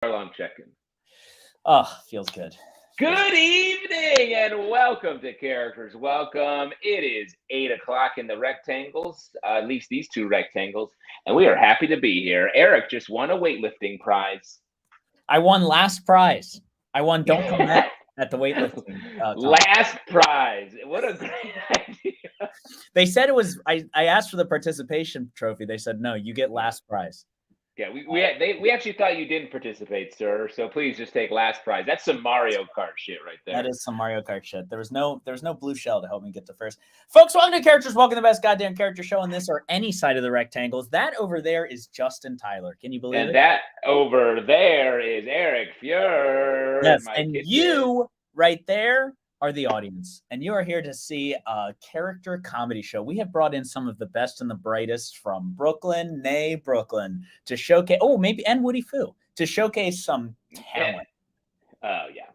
Alarm check-in. Oh, feels good. Good evening and welcome to Characters Welcome. It is 8 o'clock in the rectangles, at least these two rectangles, and we are happy to be here. Eric just won a weightlifting prize. I won last prize. I won Don't Come Back at the weightlifting. Last prize. What a great idea. They said it was, I asked for the participation trophy. They said, no, you get last prize. Yeah, we actually thought you didn't participate, sir. So please just take last prize. That's some Mario Kart shit right there. That is some Mario Kart shit. There was no blue shell to help me get to first. Folks, welcome to Characters Welcome, the best goddamn character show on this or any side of the rectangles. That over there is Justin Tyler. Can you believe it? And that over there is Eric Feurer. Yes, and you right there are the audience, and you are here to see a character comedy show. We have brought in some of the best and the brightest from Brooklyn, to showcase, and Woody Fu, to showcase some talent. Oh, yeah.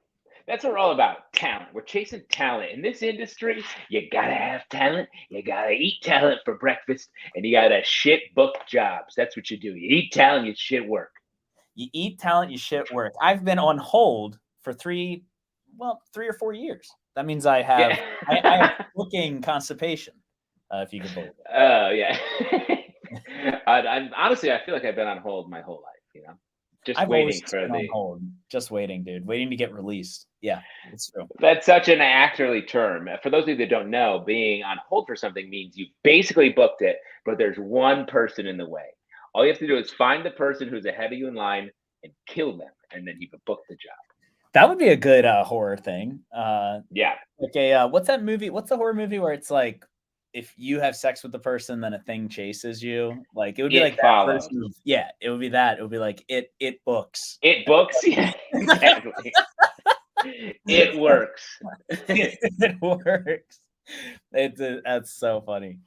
That's what we're all about, talent. We're chasing talent. In this industry, you gotta have talent, you gotta eat talent for breakfast, and you gotta shit book jobs. That's what you do. You eat talent, you shit work. You eat talent, you shit work. I've been on hold for 3 or 4 years. That means I have I have booking constipation, if you can believe it. Oh, yeah. Honestly, I feel like I've been on hold my whole life, Just waiting for the hold. Just waiting, dude. Waiting to get released. Yeah, it's true. That's such an actorly term. For those of you that don't know, being on hold for something means you've basically booked it, but there's one person in the way. All you have to do is find the person who's ahead of you in line and kill them, and then you can book the job. That would be a good horror thing. Yeah. Okay. What's that movie? What's the horror movie where it's like if you have sex with the person, then a thing chases you? Like it would be like that version. Yeah, it would be that. It would be like it books. It books. Yeah, exactly. It works. It works. That's so funny.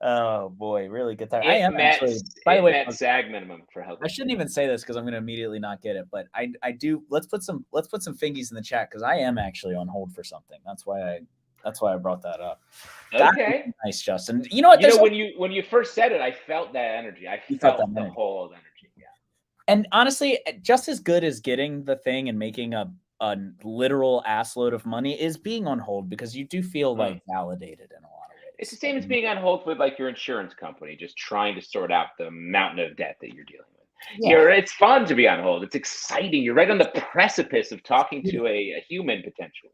Oh boy, really good time. By the way, SAG minimum for help. I shouldn't even say this because I'm going to immediately not get it, but I do. Let's put some fingies in the chat because I am actually on hold for something. That's why I brought that up. Okay, nice, Justin. You know what? When you first said it, I felt that energy. I felt the whole energy. Yeah. And honestly, just as good as getting the thing and making a literal assload of money is being on hold because you do feel like validated in a lot. It's the same as being on hold with like your insurance company, just trying to sort out the mountain of debt that you're dealing with. Yeah. It's fun to be on hold. It's exciting. You're right on the precipice of talking to a human potentially.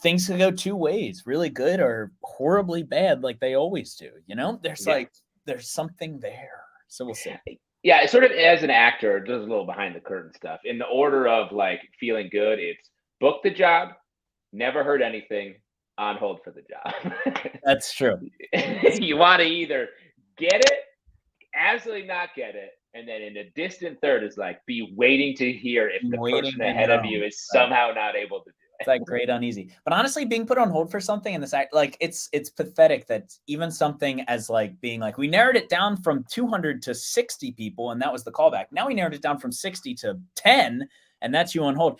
Things can go two ways, really good or horribly bad, like they always do. There's something there. So we'll see. Yeah, sort of as an actor, does a little behind the curtain stuff. In the order of like feeling good, it's book the job, never heard anything, on hold for the job. That's true. You want to either get it, absolutely not get it, and then in a distant third is like be waiting to hear if the person ahead of you is somehow not able to do it. It's like great uneasy. But honestly, being put on hold for something in this act, like it's pathetic that even something as like being like we narrowed it down from 200 to 60 people, and that was the callback. Now we narrowed it down from 60 to 10. And that's you on hold.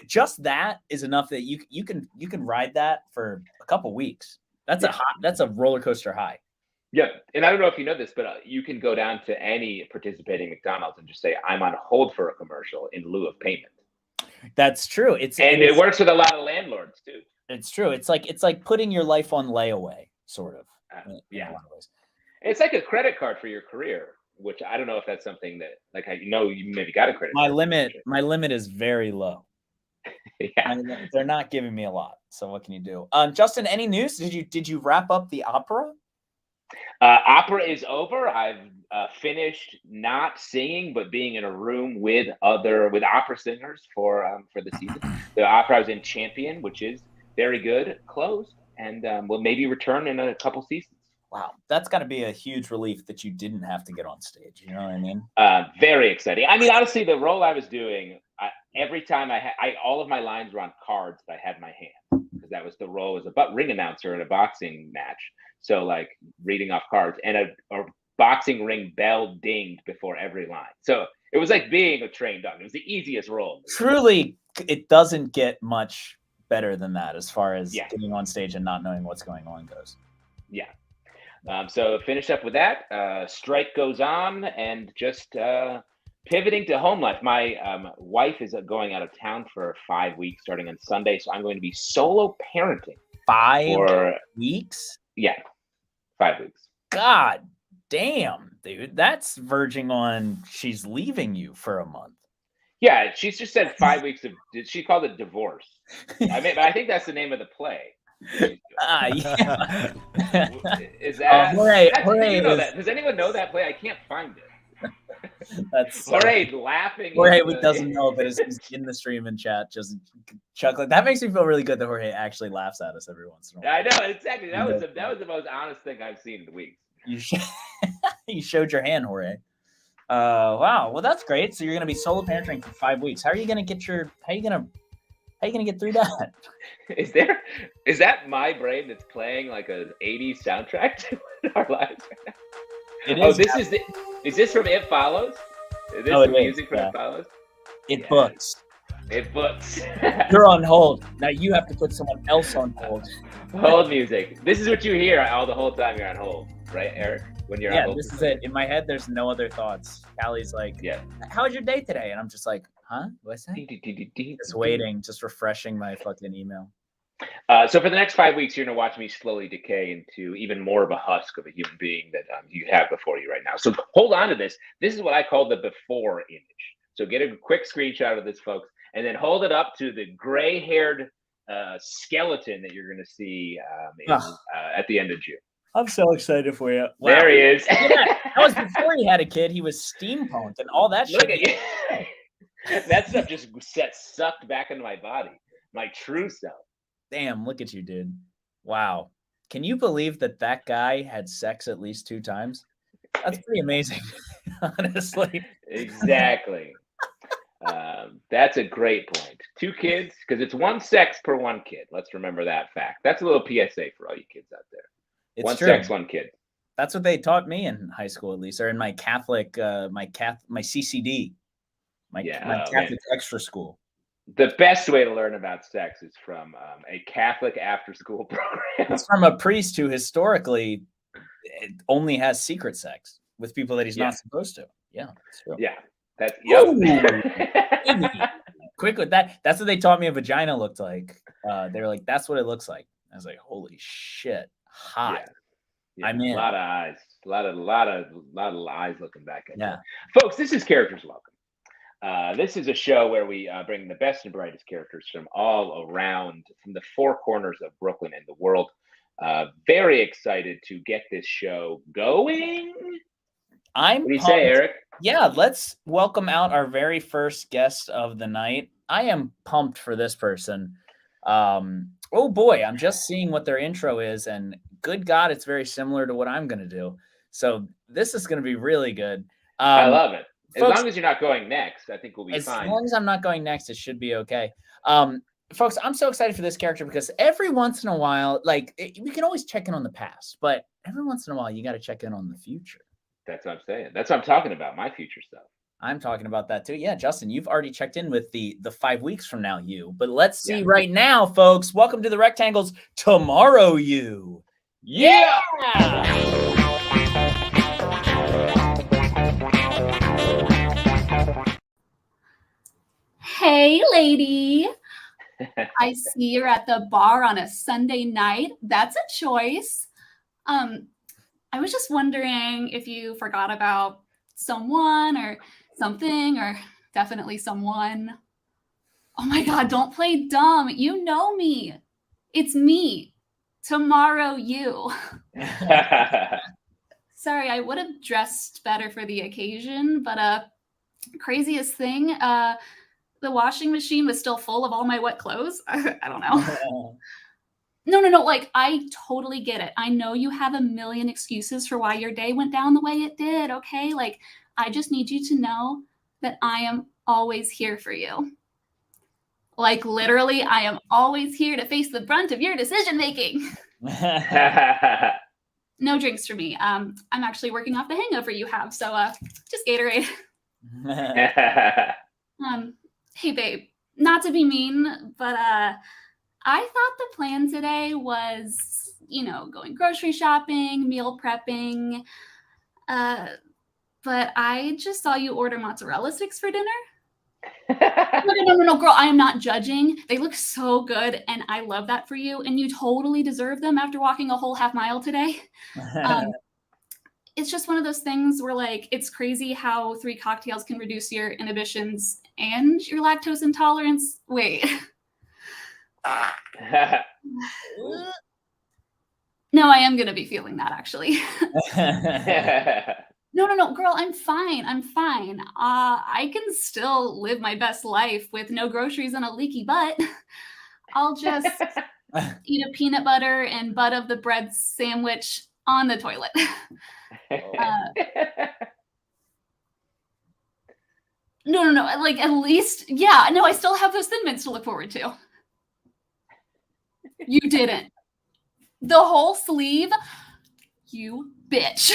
Just that is enough that you can ride that for a couple weeks. That's a roller coaster high. Yeah, and I don't know if you know this, but you can go down to any participating McDonald's and just say I'm on hold for a commercial in lieu of payment. That's true. It works with a lot of landlords too. It's true. It's like putting your life on layaway, sort of. Yeah, it's like a credit card for your career. Which I don't know if that's something that, like, you maybe got a credit. My limit is very low. Yeah, they're not giving me a lot. So what can you do? Justin, any news? Did you wrap up the opera? Opera is over. I've finished not singing, but being in a room with opera singers for the season. The opera I was in, Champion, which is very good, closed, and will maybe return in a couple seasons. Wow, that's got to be a huge relief that you didn't have to get on stage. You know what I mean? Very exciting. I mean, honestly, the role I was doing, every time all of my lines were on cards that I had in my hand because that was the role as a ring announcer in a boxing match. So like reading off cards and a boxing ring bell dinged before every line. So it was like being a trained dog. It was the easiest role. Truly, it doesn't get much better than that as far as getting on stage and not knowing what's going on goes. Yeah. So finished up with that. Strike goes on, and just Pivoting to home life. My wife is going out of town for 5 weeks starting on Sunday, so I'm going to be solo parenting 5 for weeks? 5 weeks. God damn, dude. That's verging on she's leaving you for a month. Yeah, she's just said 5 weeks of. She called it divorce. I mean, but I think that's the name of the play. Yeah. Is that? Jorge You know is, that? Does anyone know that play? I can't find it. That's Jorge laughing. Jorge doesn't know, but he's in the stream and chat just chuckling. That makes me feel really good that Jorge actually laughs at us every once in a while. I know, exactly. That was the most honest thing I've seen in weeks. You showed your hand, Jorge. Wow. Well, that's great. So you're gonna be solo parenting for 5 weeks. How are you gonna get through that? Is that my brain that's playing like an 80s soundtrack to our lives right now? It is. Is this from It Follows? Is this the music from It Follows? It books. It books. You're on hold. Now you have to put someone else on hold. Hold music. This is what you hear all the whole time you're on hold, right, Eric? When you're on hold. This is it. In my head, there's no other thoughts. Callie's like, how was your day today? And I'm just like, huh? What's that? Just waiting, just refreshing my fucking email. So for the next 5 weeks, you're going to watch me slowly decay into even more of a husk of a human being that you have before you right now. So hold on to this. This is what I call the before image. So get a quick screenshot of this, folks, and then hold it up to the gray-haired skeleton that you're going to see at the end of June. I'm so excited for you. Wow. There he is. That was before he had a kid. He was steampunked and all that shit. Look at you. That stuff just sucked back into my body, my true self. Damn, look at you, dude. Wow. Can you believe that guy had sex at least 2 times? That's pretty amazing, honestly. Exactly. That's a great point. 2 kids, because it's 1 sex per 1 kid. Let's remember that fact. That's a little PSA for all you kids out there. It's 1 true. sex, 1 kid. That's what they taught me in high school, at least, or in my Catholic, my CCD, my Catholic extra school. The best way to learn about sex is from a Catholic after-school program. It's from a priest who historically only has secret sex with people that he's not supposed to. Yeah, that's true. Yeah, that's quick with that. That's what they taught me a vagina looked like. They were like, "That's what it looks like." I was like, "Holy shit, hot!" Yeah. I'm in. A lot of eyes, a lot of eyes looking back at you. Folks. This is Characters Welcome. This is a show where we bring the best and brightest characters from all around, from the 4 corners of Brooklyn and the world. Very excited to get this show going. What do you say, Eric? Yeah, let's welcome out our very first guest of the night. I am pumped for this person. Oh boy, I'm just seeing what their intro is, and good God, it's very similar to what I'm going to do. So this is going to be really good. I love it. As long as you're not going next, I think we'll be fine. As long as I'm not going next, it should be okay. Folks, I'm so excited for this character because every once in a while, we can always check in on the past, but every once in a while, you got to check in on the future. That's what I'm saying. That's what I'm talking about, my future stuff. I'm talking about that too. Yeah, Justin, you've already checked in with the 5 weeks from now you. But let's see right now, folks. Welcome to the Rectangles Tomorrow You. Yeah! Hey, lady. I see you're at the bar on a Sunday night. That's a choice. I was just wondering if you forgot about someone or something, or definitely someone. Oh my God, don't play dumb. You know me. It's me. Tomorrow you. Sorry, I would have dressed better for the occasion, but craziest thing, the washing machine was still full of all my wet clothes. I don't know. No. Like, I totally get it. I know you have a million excuses for why your day went down the way it did, okay? Like, I just need you to know that I am always here for you. Like, literally, I am always here to face the brunt of your decision-making. No drinks for me. I'm actually working off the hangover you have, so just Gatorade. Hey, babe, not to be mean, but I thought the plan today was, going grocery shopping, meal prepping, but I just saw you order mozzarella sticks for dinner. No, girl, I am not judging. They look so good, and I love that for you, and you totally deserve them after walking a whole half mile today. It's just one of those things where, like, it's crazy how 3 cocktails can reduce your inhibitions and your lactose intolerance. Wait. No, I am going to be feeling that, actually. No, girl, I'm fine. I can still live my best life with no groceries and a leaky butt. I'll just eat a peanut butter and butt of the bread sandwich on the toilet. No. Like, at least, yeah. No, I still have those Thin Mints to look forward to. You didn't. The whole sleeve? You bitch.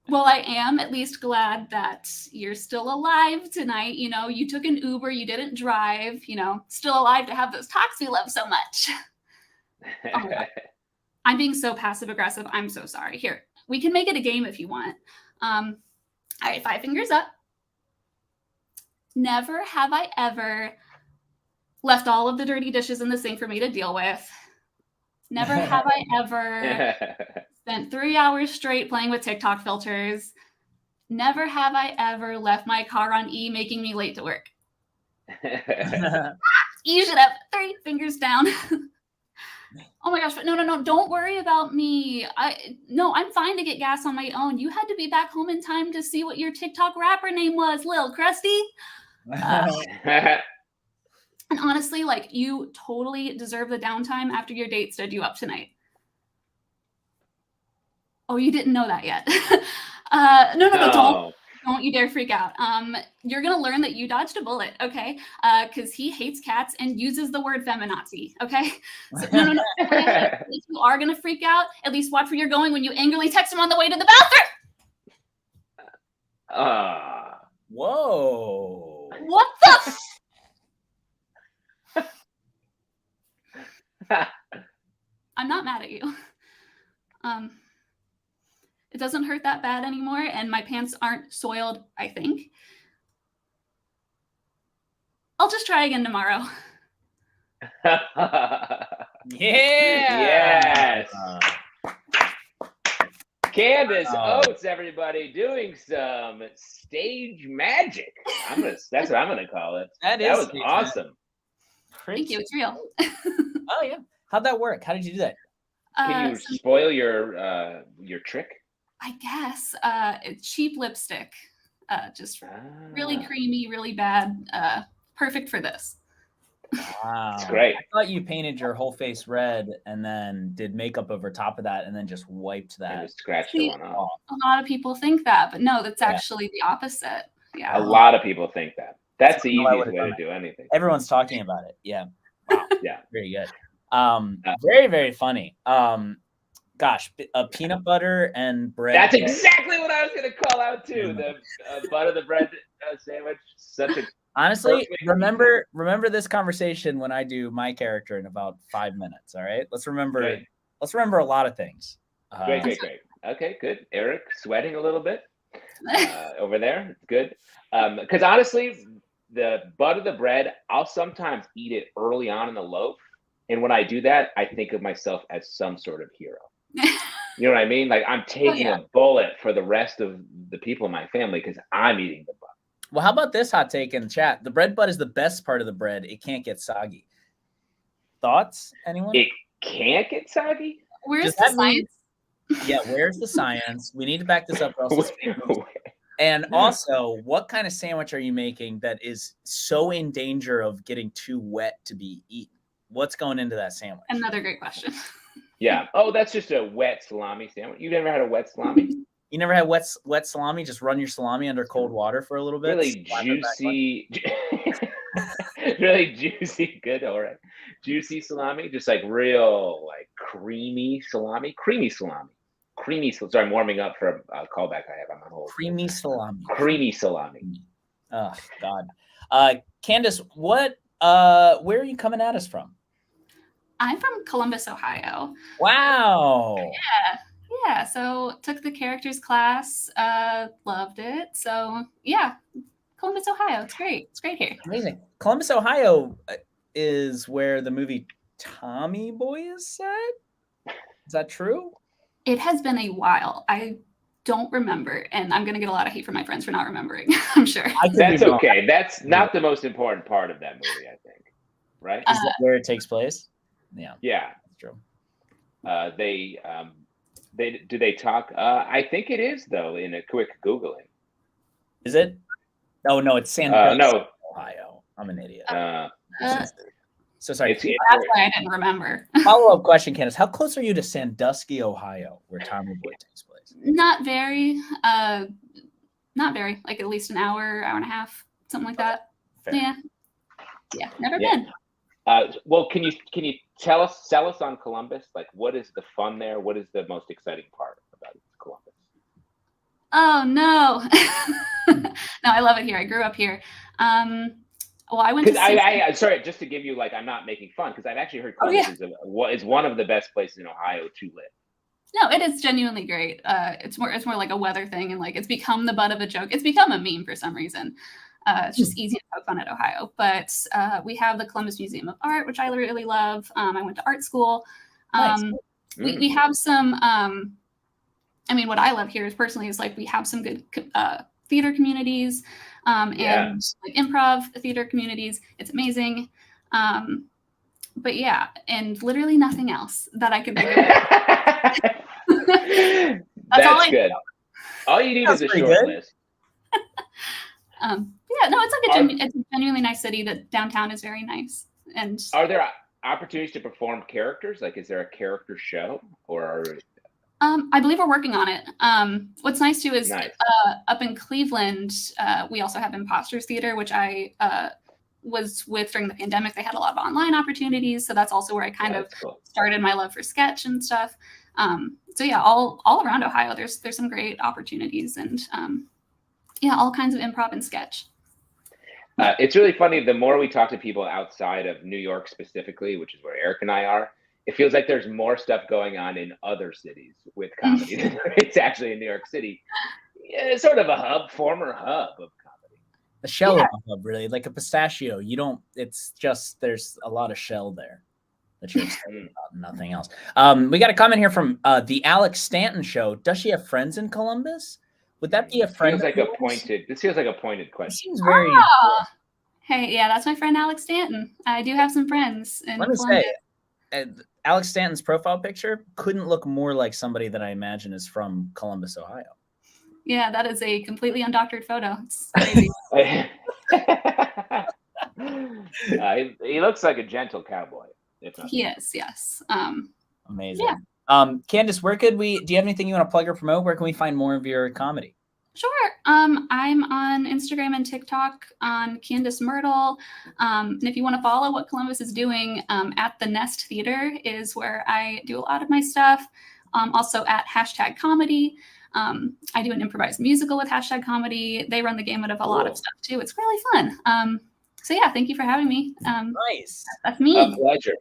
Well, I am at least glad that you're still alive tonight. You know, you took an Uber, you didn't drive, you know, still alive to have those talks we love so much. Oh my God. I'm being so passive aggressive. I'm so sorry. Here, we can make it a game if you want. All right, 5 fingers up. Never have I ever left all of the dirty dishes in the sink for me to deal with. Never have I ever spent 3 hours straight playing with TikTok filters. Never have I ever left my car on E, making me late to work. You should have 3 fingers down. Oh my gosh, but no, don't worry about me. I'm fine to get gas on my own. You had to be back home in time to see what your TikTok rapper name was, Lil Krusty. And honestly, like, you totally deserve the downtime after your date stood you up tonight. Oh, you didn't know that yet. No, don't you dare freak out. You're going to learn that you dodged a bullet, okay? Because he hates cats and uses the word feminazi, okay? So, no. If you are going to freak out, at least watch where you're going when you angrily text him on the way to the bathroom. Whoa. What the I'm not mad at you. It doesn't hurt that bad anymore, and my pants aren't soiled, I think. I'll just try again tomorrow. Yes. Candace Oates, everybody, doing some stage magic. That's what I'm gonna call it. That was awesome. Thank you. It's real. Oh yeah. How'd that work? How did you do that? Can you spoil your trick? I guess cheap lipstick, just really creamy, really bad. Perfect for this. Wow, that's great. I thought you painted your whole face red and then did makeup over top of that and then just wiped that. And scratched the one off. A lot of people think that, but no, that's actually the opposite. Yeah, a lot of people think that. That's the easiest way to do anything. Everyone's talking about it. Yeah. Wow. Yeah. Very good. Very, very funny. Gosh, a peanut butter and bread. That's exactly what I was going to call out too. The butter the bread sandwich. Such a honestly remember this conversation when I do my character in about 5 minutes. All right, let's remember a lot of things. Great. Okay, good. Eric sweating a little bit over there. Good. Because honestly, the butter the bread, I'll sometimes eat it early on in the loaf. And when I do that, I think of myself as some sort of hero. You know what I mean? Like, I'm taking a bullet for the rest of the people in my family because I'm eating the butt. Well, how about this hot take in the chat? The bread butt is the best part of the bread. It can't get soggy. Thoughts, anyone? It can't get soggy? Where's the science? Yeah, where's the science? We need to back this up. And also, what kind of sandwich are you making that is so in danger of getting too wet to be eaten? What's going into that sandwich? Another great question. Yeah. Oh, that's just a wet salami sandwich. You never had a wet salami? You never had wet salami? Just run your salami under cold water for a little bit? Really juicy. Really juicy. Good. All right. Juicy salami. Just like real, like creamy salami. Sorry, I'm warming up for a callback I have on my whole. Creamy salami. Oh, God. Candace, where are you coming at us from? I'm from Columbus, Ohio. Wow. Yeah, so took the characters class, loved it. So yeah, Columbus, Ohio. It's great. It's great here. Amazing. Columbus, Ohio is where the movie Tommy Boy is set. Is that true? It has been a while. I don't remember, and I'm gonna get a lot of hate from my friends for not remembering. I'm sure. That's okay. That's not the most important part of that movie, I think. Right? Is that where it takes place? Yeah. Yeah, that's true. Do they talk? I think it is though. In a quick Googling, is it? Oh no, it's Sandusky, no, Ohio. I'm an idiot. So sorry. That's why I didn't remember. Follow-up question, Candace. How close are you to Sandusky, Ohio, where Tommy Boy takes place? Not very. Not very. Like at least an hour, hour and a half, something like that. Fair. Yeah. Never been. Well, can you sell us on Columbus? Like, what is the fun there? What is the most exciting part about Columbus? Oh no, no, I love it here. I grew up here. Well, I went to. I sorry, just to give you like, I'm not making fun because I've actually heard Columbus is one of the best places in Ohio to live. No, it is genuinely great. It's more like a weather thing, and like it's become the butt of a joke. It's become a meme for some reason. It's just easy to poke fun at Ohio. But we have the Columbus Museum of Art, which I really love. I went to art school. Nice. We have some. I mean, what I love here is personally is like we have some good theater communities and like improv theater communities. It's amazing. But yeah, and literally nothing else that I could think of. That's all good. All you need is a short list. Yeah, no, it's like it's a genuinely nice city. That downtown is very nice. And are there opportunities to perform characters? Like, is there a character show or? I believe we're working on it. What's nice too is up in Cleveland, we also have Imposters Theater, which I was with during the pandemic. They had a lot of online opportunities, so that's also where I kind of started my love for sketch and stuff. So yeah, all around Ohio, there's some great opportunities and all kinds of improv and sketch. It's really funny. The more we talk to people outside of New York specifically, which is where Eric and I are, it feels like there's more stuff going on in other cities with comedy than it's actually in New York City. It's sort of a former hub of comedy. The shell of a hub, really, like a pistachio. It's just there's a lot of shell there that you're excited about, nothing else. We got a comment here from the Alex Stanton Show. Does she have friends in Columbus? Would that be a friend? This feels like a pointed question. It seems very. Hey, yeah, that's my friend Alex Stanton. I do have some friends in Let me Columbus. say, Alex Stanton's profile picture couldn't look more like somebody that I imagine is from Columbus, Ohio. Yeah, that is a completely undoctored photo. It's crazy. He looks like a gentle cowboy. He is, yes. Amazing. Yeah. Candace, do you have anything you want to plug or promote? Where can we find more of your comedy? Sure. I'm on Instagram and TikTok on Candace Myrtle. And if you want to follow what Columbus is doing, at the Nest Theater is where I do a lot of my stuff. Also at #comedy. I do an improvised musical with #comedy. They run the gamut of a lot of stuff too. It's really fun. So yeah, thank you for having me. Nice. That's me. A pleasure.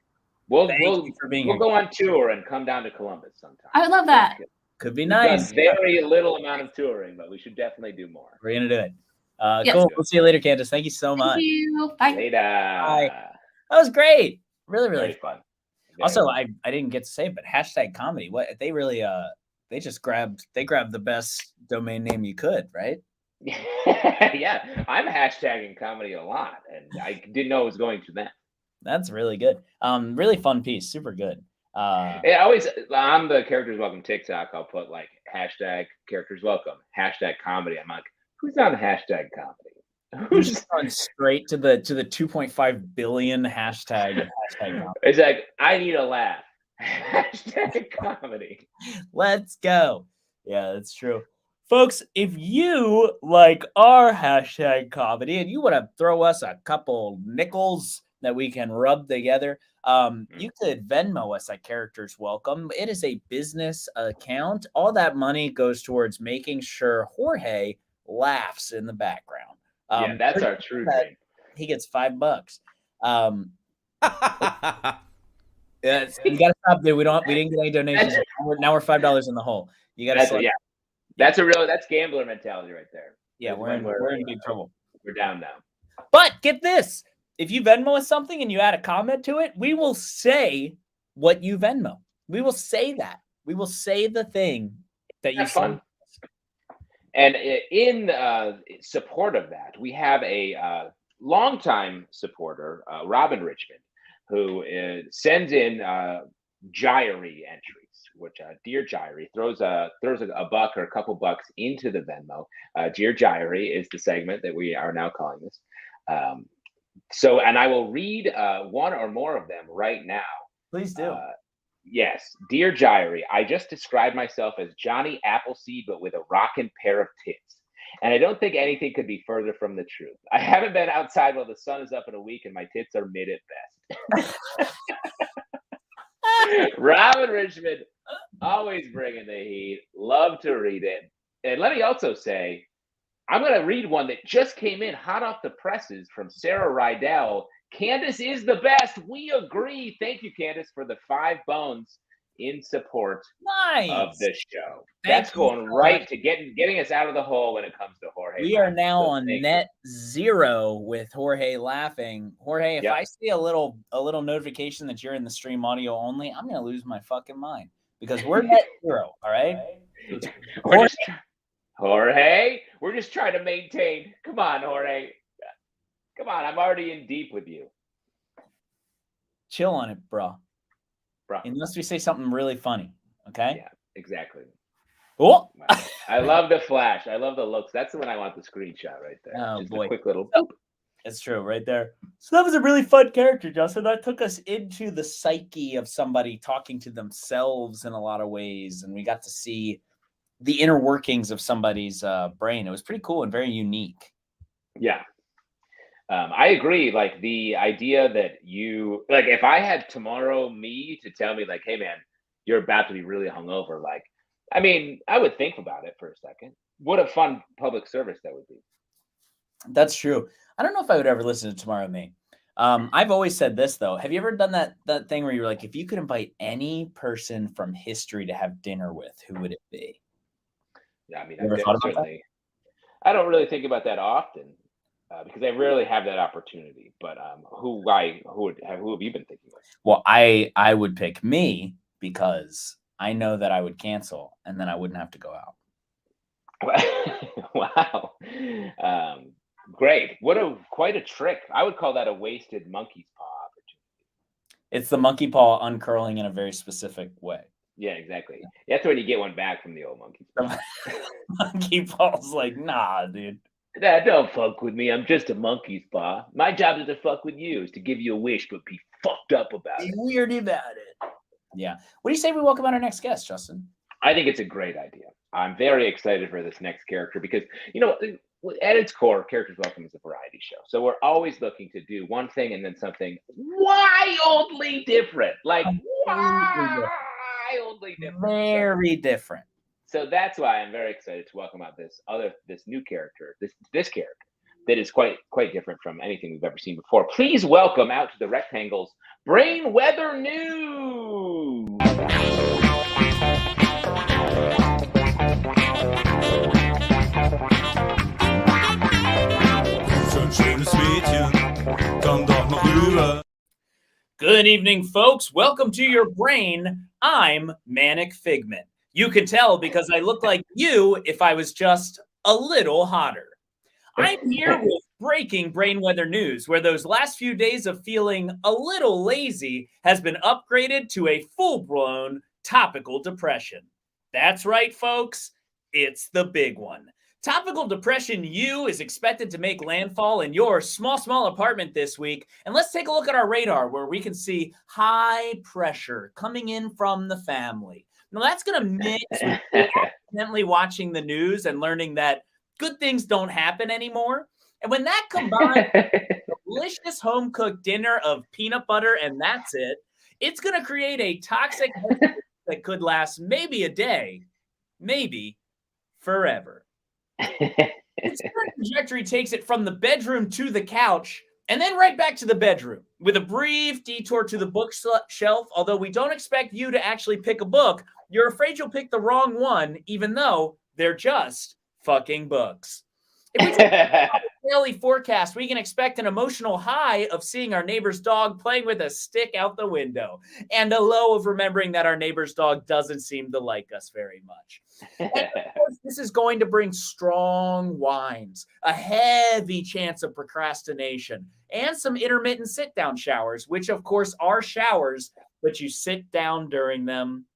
We'll go on tour and come down to Columbus sometime. I would love that. Could be nice. Very little amount of touring, but we should definitely do more. We're gonna do it. Yes. Cool. We'll see you later, Candace. Thank you so much. Thank you. Bye. Later. Bye. That was great. Really, really fun. Also, I didn't get to say, but #comedy. What they really they grabbed the best domain name you could, right? Yeah, I'm hashtagging comedy a lot, and I didn't know it was going to that. That's really good. Really fun piece. Super good. Always on the Characters Welcome TikTok, I'll put like #characters welcome, #comedy. I'm like, who's on #comedy? Who's just going straight to the 2.5 billion hashtag comedy. It's like, I need a laugh. #comedy. Let's go. Yeah, that's true. Folks, if you like our #comedy and you want to throw us a couple nickels that we can rub together, you could Venmo us at Characters Welcome. It is a business account. All that money goes towards making sure Jorge laughs in the background. Yeah, that's our true dream. He gets $5. You got to stop there. We didn't get any donations. Now we're $5 in the hole. You got to that's gambler mentality right there. Yeah, we're in big trouble. We're down now. But get this. If you Venmo us something and you add a comment to it, we will say what you Venmo. We will say that. We will say the thing that you fun. And in support of that, we have a longtime supporter, Robin Richmond, who sends in Gyrie entries, which Dear Gyrie throws a buck or a couple bucks into the Venmo. Dear Gyrie is the segment that we are now calling this. So, and I will read one or more of them right now. Please do. Yes. Dear Gyrie, I just described myself as Johnny Appleseed, but with a rockin' pair of tits. And I don't think anything could be further from the truth. I haven't been outside while the sun is up in a week, and my tits are mid at best. Robin Richmond, always bringing the heat. Love to read it. And let me also say, I'm going to read one that just came in hot off the presses from Sarah Rydell. Candace is the best. We agree. Thank you, Candace, for the 5 bones in support of the show. That's going right to getting us out of the hole when it comes to Jorge. We are now on net 0 with Jorge laughing. Jorge, if I see a little notification that you're in the stream audio only, I'm going to lose my fucking mind because we're net 0. All right. Jorge, we're just trying to maintain. Come on, Jorge. Come on, I'm already in deep with you. Chill on it, bro. Unless we say something really funny, okay? Yeah, exactly. Oh, I love the flash. I love the looks. That's when I want the screenshot right there. Oh, just boy. a quick little boop. It's true, right there. So that was a really fun character, Justin. That took us into the psyche of somebody talking to themselves in a lot of ways, and we got to see the inner workings of somebody's brain. It was pretty cool and very unique. Yeah. I agree. Like the idea that if I had tomorrow me to tell me like, hey man, you're about to be really hungover. Like, I mean, I would think about it for a second. What a fun public service that would be. That's true. I don't know if I would ever listen to Tomorrow Me. I've always said this though. Have you ever done that thing where you're like, if you could invite any person from history to have dinner with, who would it be? Yeah, I mean, I don't really think about that often. Because I rarely have that opportunity, but who have you been thinking of? Well, I would pick me because I know that I would cancel and then I wouldn't have to go out. Wow, great! Quite a trick. I would call that a wasted monkey's paw opportunity. It's the monkey paw uncurling in a very specific way. Yeah, exactly. That's when you get one back from the old monkey's paw. Monkey paw's like, nah, dude. Nah, don't fuck with me. I'm just a monkey's paw. My job is to fuck with you, is to give you a wish, but be fucked up about it. Weird about it. Yeah. What do you say we welcome on our next guest, Justin? I think it's a great idea. I'm very excited for this next character because, at its core, Characters Welcome is a variety show. So we're always looking to do one thing and then something wildly different. Like, wildly different. Very different. So that's why I'm very excited to welcome out this new character, this character that is quite different from anything we've ever seen before. Please welcome out to the Rectangles, Brain Weather News. Good evening, folks. Welcome to your brain. I'm Manic Figment. You can tell because I look like you if I was just a little hotter. I'm here with breaking brain weather news, where those last few days of feeling a little lazy has been upgraded to a full-blown topical depression. That's right, folks. It's the big one. Topical Depression U is expected to make landfall in your small apartment this week. And let's take a look at our radar where we can see high pressure coming in from the family. Now, that's going to mix with accidentally watching the news and learning that good things don't happen anymore. And when that combines with a delicious home-cooked dinner of peanut butter and that's it, it's going to create a toxic that could last maybe a day, maybe forever. Its current trajectory takes it from the bedroom to the couch And then right back to the bedroom with a brief detour to the bookshelf. Although we don't expect you to actually pick a book, you're afraid you'll pick the wrong one, even though they're just fucking books. If we take a daily forecast, we can expect an emotional high of seeing our neighbor's dog playing with a stick out the window, and a low of remembering that our neighbor's dog doesn't seem to like us very much. And of course, this is going to bring strong wines, a heavy chance of procrastination, and some intermittent sit-down showers, which of course are showers, but you sit down during them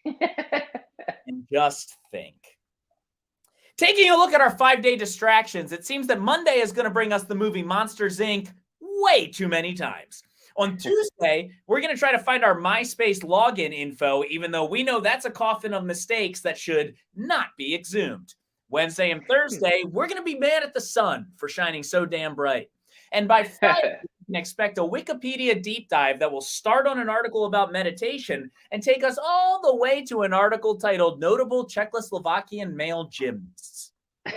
and just think. Taking a look at our 5-day distractions, it seems that Monday is going to bring us the movie Monsters, Inc. way too many times. On Tuesday, we're going to try to find our MySpace login info, even though we know that's a coffin of mistakes that should not be exhumed. Wednesday and Thursday, we're going to be mad at the sun for shining so damn bright. And by Friday, we can expect a Wikipedia deep dive that will start on an article about meditation and take us all the way to an article titled Notable Czechoslovakian Male Gymnasts.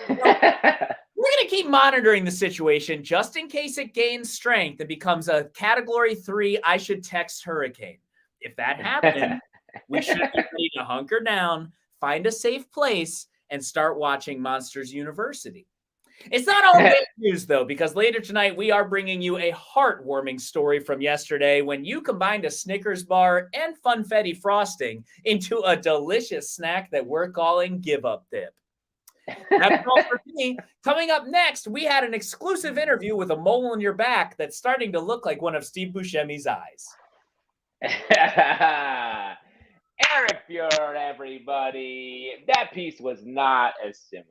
We're going to keep monitoring the situation just in case it gains strength and becomes a Category 3 I should text hurricane. If that happens, we should be ready to hunker down, find a safe place, and start watching Monsters University. It's not all bad news, though, because later tonight we are bringing you a heartwarming story from yesterday when you combined a Snickers bar and funfetti frosting into a delicious snack that we're calling Give Up Dip. That's all for me. Coming up next, we had an exclusive interview with a mole on your back that's starting to look like one of Steve Buscemi's eyes. Eric Feurer, everybody. That piece was not as similar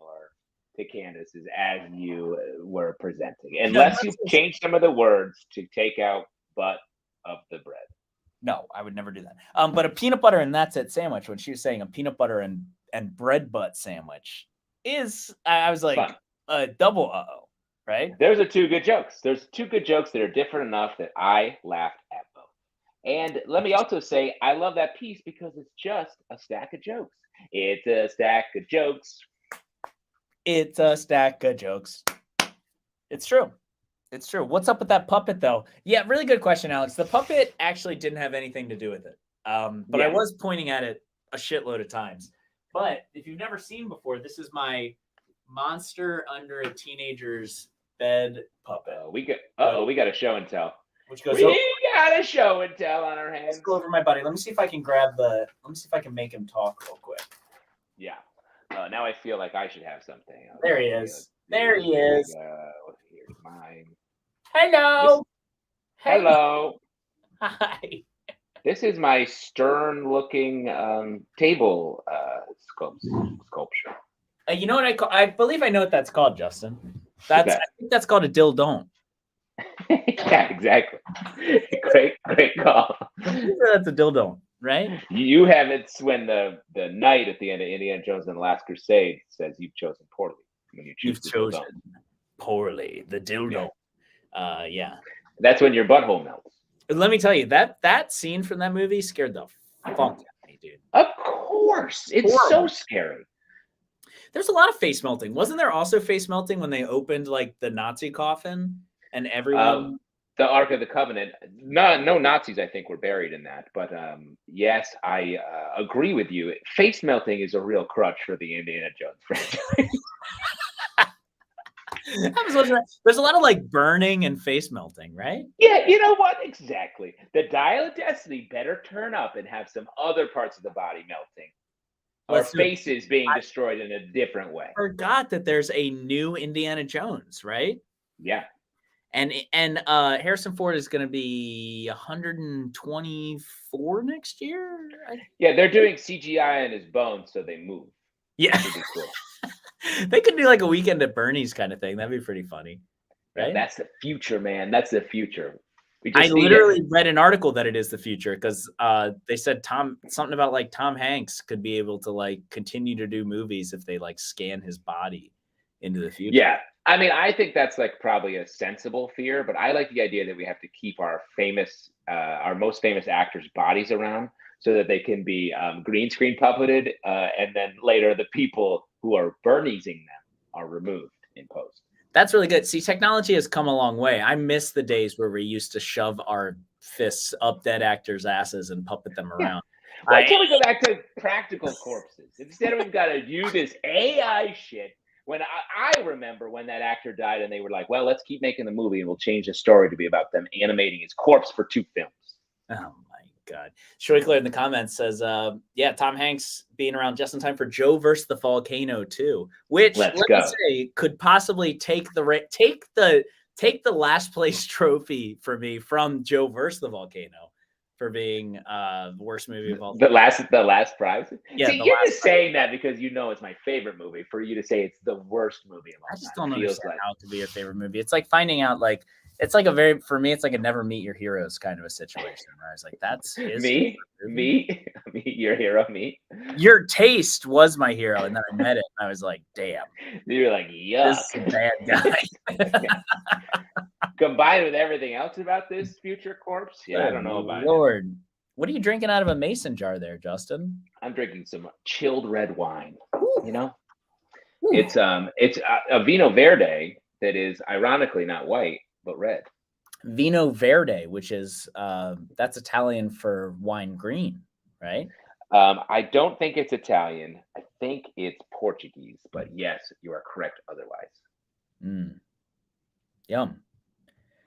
to Candace's as you were presenting, unless you changed some of the words to take out "butt of the bread." No, I would never do that. But a peanut butter and that's it sandwich, when she was saying a peanut butter and bread butt sandwich is, I was like, fun. A double uh-oh, right? Those are two good jokes. There's two good jokes that are different enough that I laughed at both. And let me also say, I love that piece because it's just a stack of jokes. It's a stack of jokes. It's a stack of jokes. It's true. It's true. What's up with that puppet, though? Yeah, really good question, Alex. The puppet actually didn't have anything to do with it. But yeah. I was pointing at it a shitload of times. But if you've never seen before, this is my monster under a teenager's bed puppet. We got a show and tell. Which goes got a show and tell on our hands. Let's go over my buddy. Let me see if I can make him talk real quick. Yeah. Now I feel like I should have something. There he is. There he is. Here's mine. Hello. Hello. Hi. This is my stern-looking table sculpture. You know what I believe I know what that's called, Justin. I think that's called a dildon. Yeah, exactly. Great call. That's a dildon, right? You have it when the knight at the end of Indiana Jones and the Last Crusade says you've chosen poorly. When you've chosen poorly, the dildo. Yeah. That's when your butthole melts. Let me tell you, that scene from that movie scared the funk out of me, dude. Of course. It's so scary. There's a lot of face melting. Wasn't there also face melting when they opened like the Nazi coffin and everyone? The Ark of the Covenant. No Nazis, I think, were buried in that. But yes, I agree with you. Face melting is a real crutch for the Indiana Jones franchise. There's a lot of like burning and face melting, right? Yeah, you know what? Exactly. The Dial of Destiny better turn up and have some other parts of the body melting. Or faces being destroyed in a different way. I forgot that there's a new Indiana Jones, right? Yeah. And Harrison Ford is going to be 124 next year. Yeah, they're doing CGI on his bones so they move. Yeah. Cool. They could do like a Weekend at Bernie's kind of thing. That'd be pretty funny. Right? Yeah, that's the future, man. That's the future. I literally read an article that it is the future because they said something about like Tom Hanks could be able to like continue to do movies if they like scan his body into the future. Yeah. I mean, I think that's like probably a sensible fear, but I like the idea that we have to keep our most famous actors' bodies around so that they can be green screen puppeted, and then later the people who are Berniesing them are removed in post. That's really good. See, technology has come a long way. I miss the days where we used to shove our fists up dead actors' asses and puppet them Yeah. around. Why can't we go back to practical corpses? Instead, we've got to do this AI shit. When I remember when that actor died and they were like, well, let's keep making the movie and we'll change the story to be about them animating his corpse for 2 films. Oh my God. Schweikler in the comments says, yeah, Tom Hanks being around just in time for Joe versus the Volcano too, which let me say could possibly take the last place trophy for me from Joe versus the Volcano for being the worst movie of all time. The last prize. Yeah, see, you're just saying that because you know it's my favorite movie. For you to say it's the worst movie of all time, I just don't understand how it could be your favorite movie. It's like finding out it's like for me, it's like a never meet your heroes kind of a situation where I was like, that's me, your hero, me. Your taste was my hero, and then I met it, and I was like, damn. You're like, yuck. This is a bad guy. Combined with everything else about this future corpse, yeah, I don't know about Lord. It. What are you drinking out of a mason jar there, Justin? I'm drinking some chilled red wine. Ooh. You know, ooh. It's a Vino Verde that is ironically not white but red. Vino Verde, which is that's Italian for wine green, right? I don't think it's Italian. I think it's Portuguese, but yes, you are correct otherwise. Yum.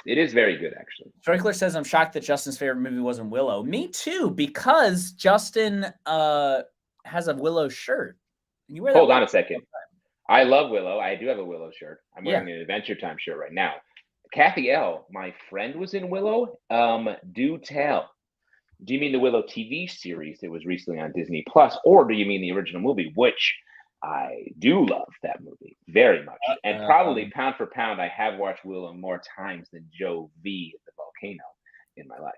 It is very good, actually. Strickler says, I'm shocked that Justin's favorite movie wasn't Willow. Me too, because Justin has a Willow shirt. You wear that Hold on a second. I love Willow. I do have a Willow shirt. I'm wearing an Adventure Time shirt right now. Kathy L., my friend, was in Willow. Do tell. Do you mean the Willow TV series that was recently on Disney Plus, or do you mean the original movie, which I do love that movie very much. And probably pound for pound, I have watched Willow more times than Joe V. the Volcano in my life.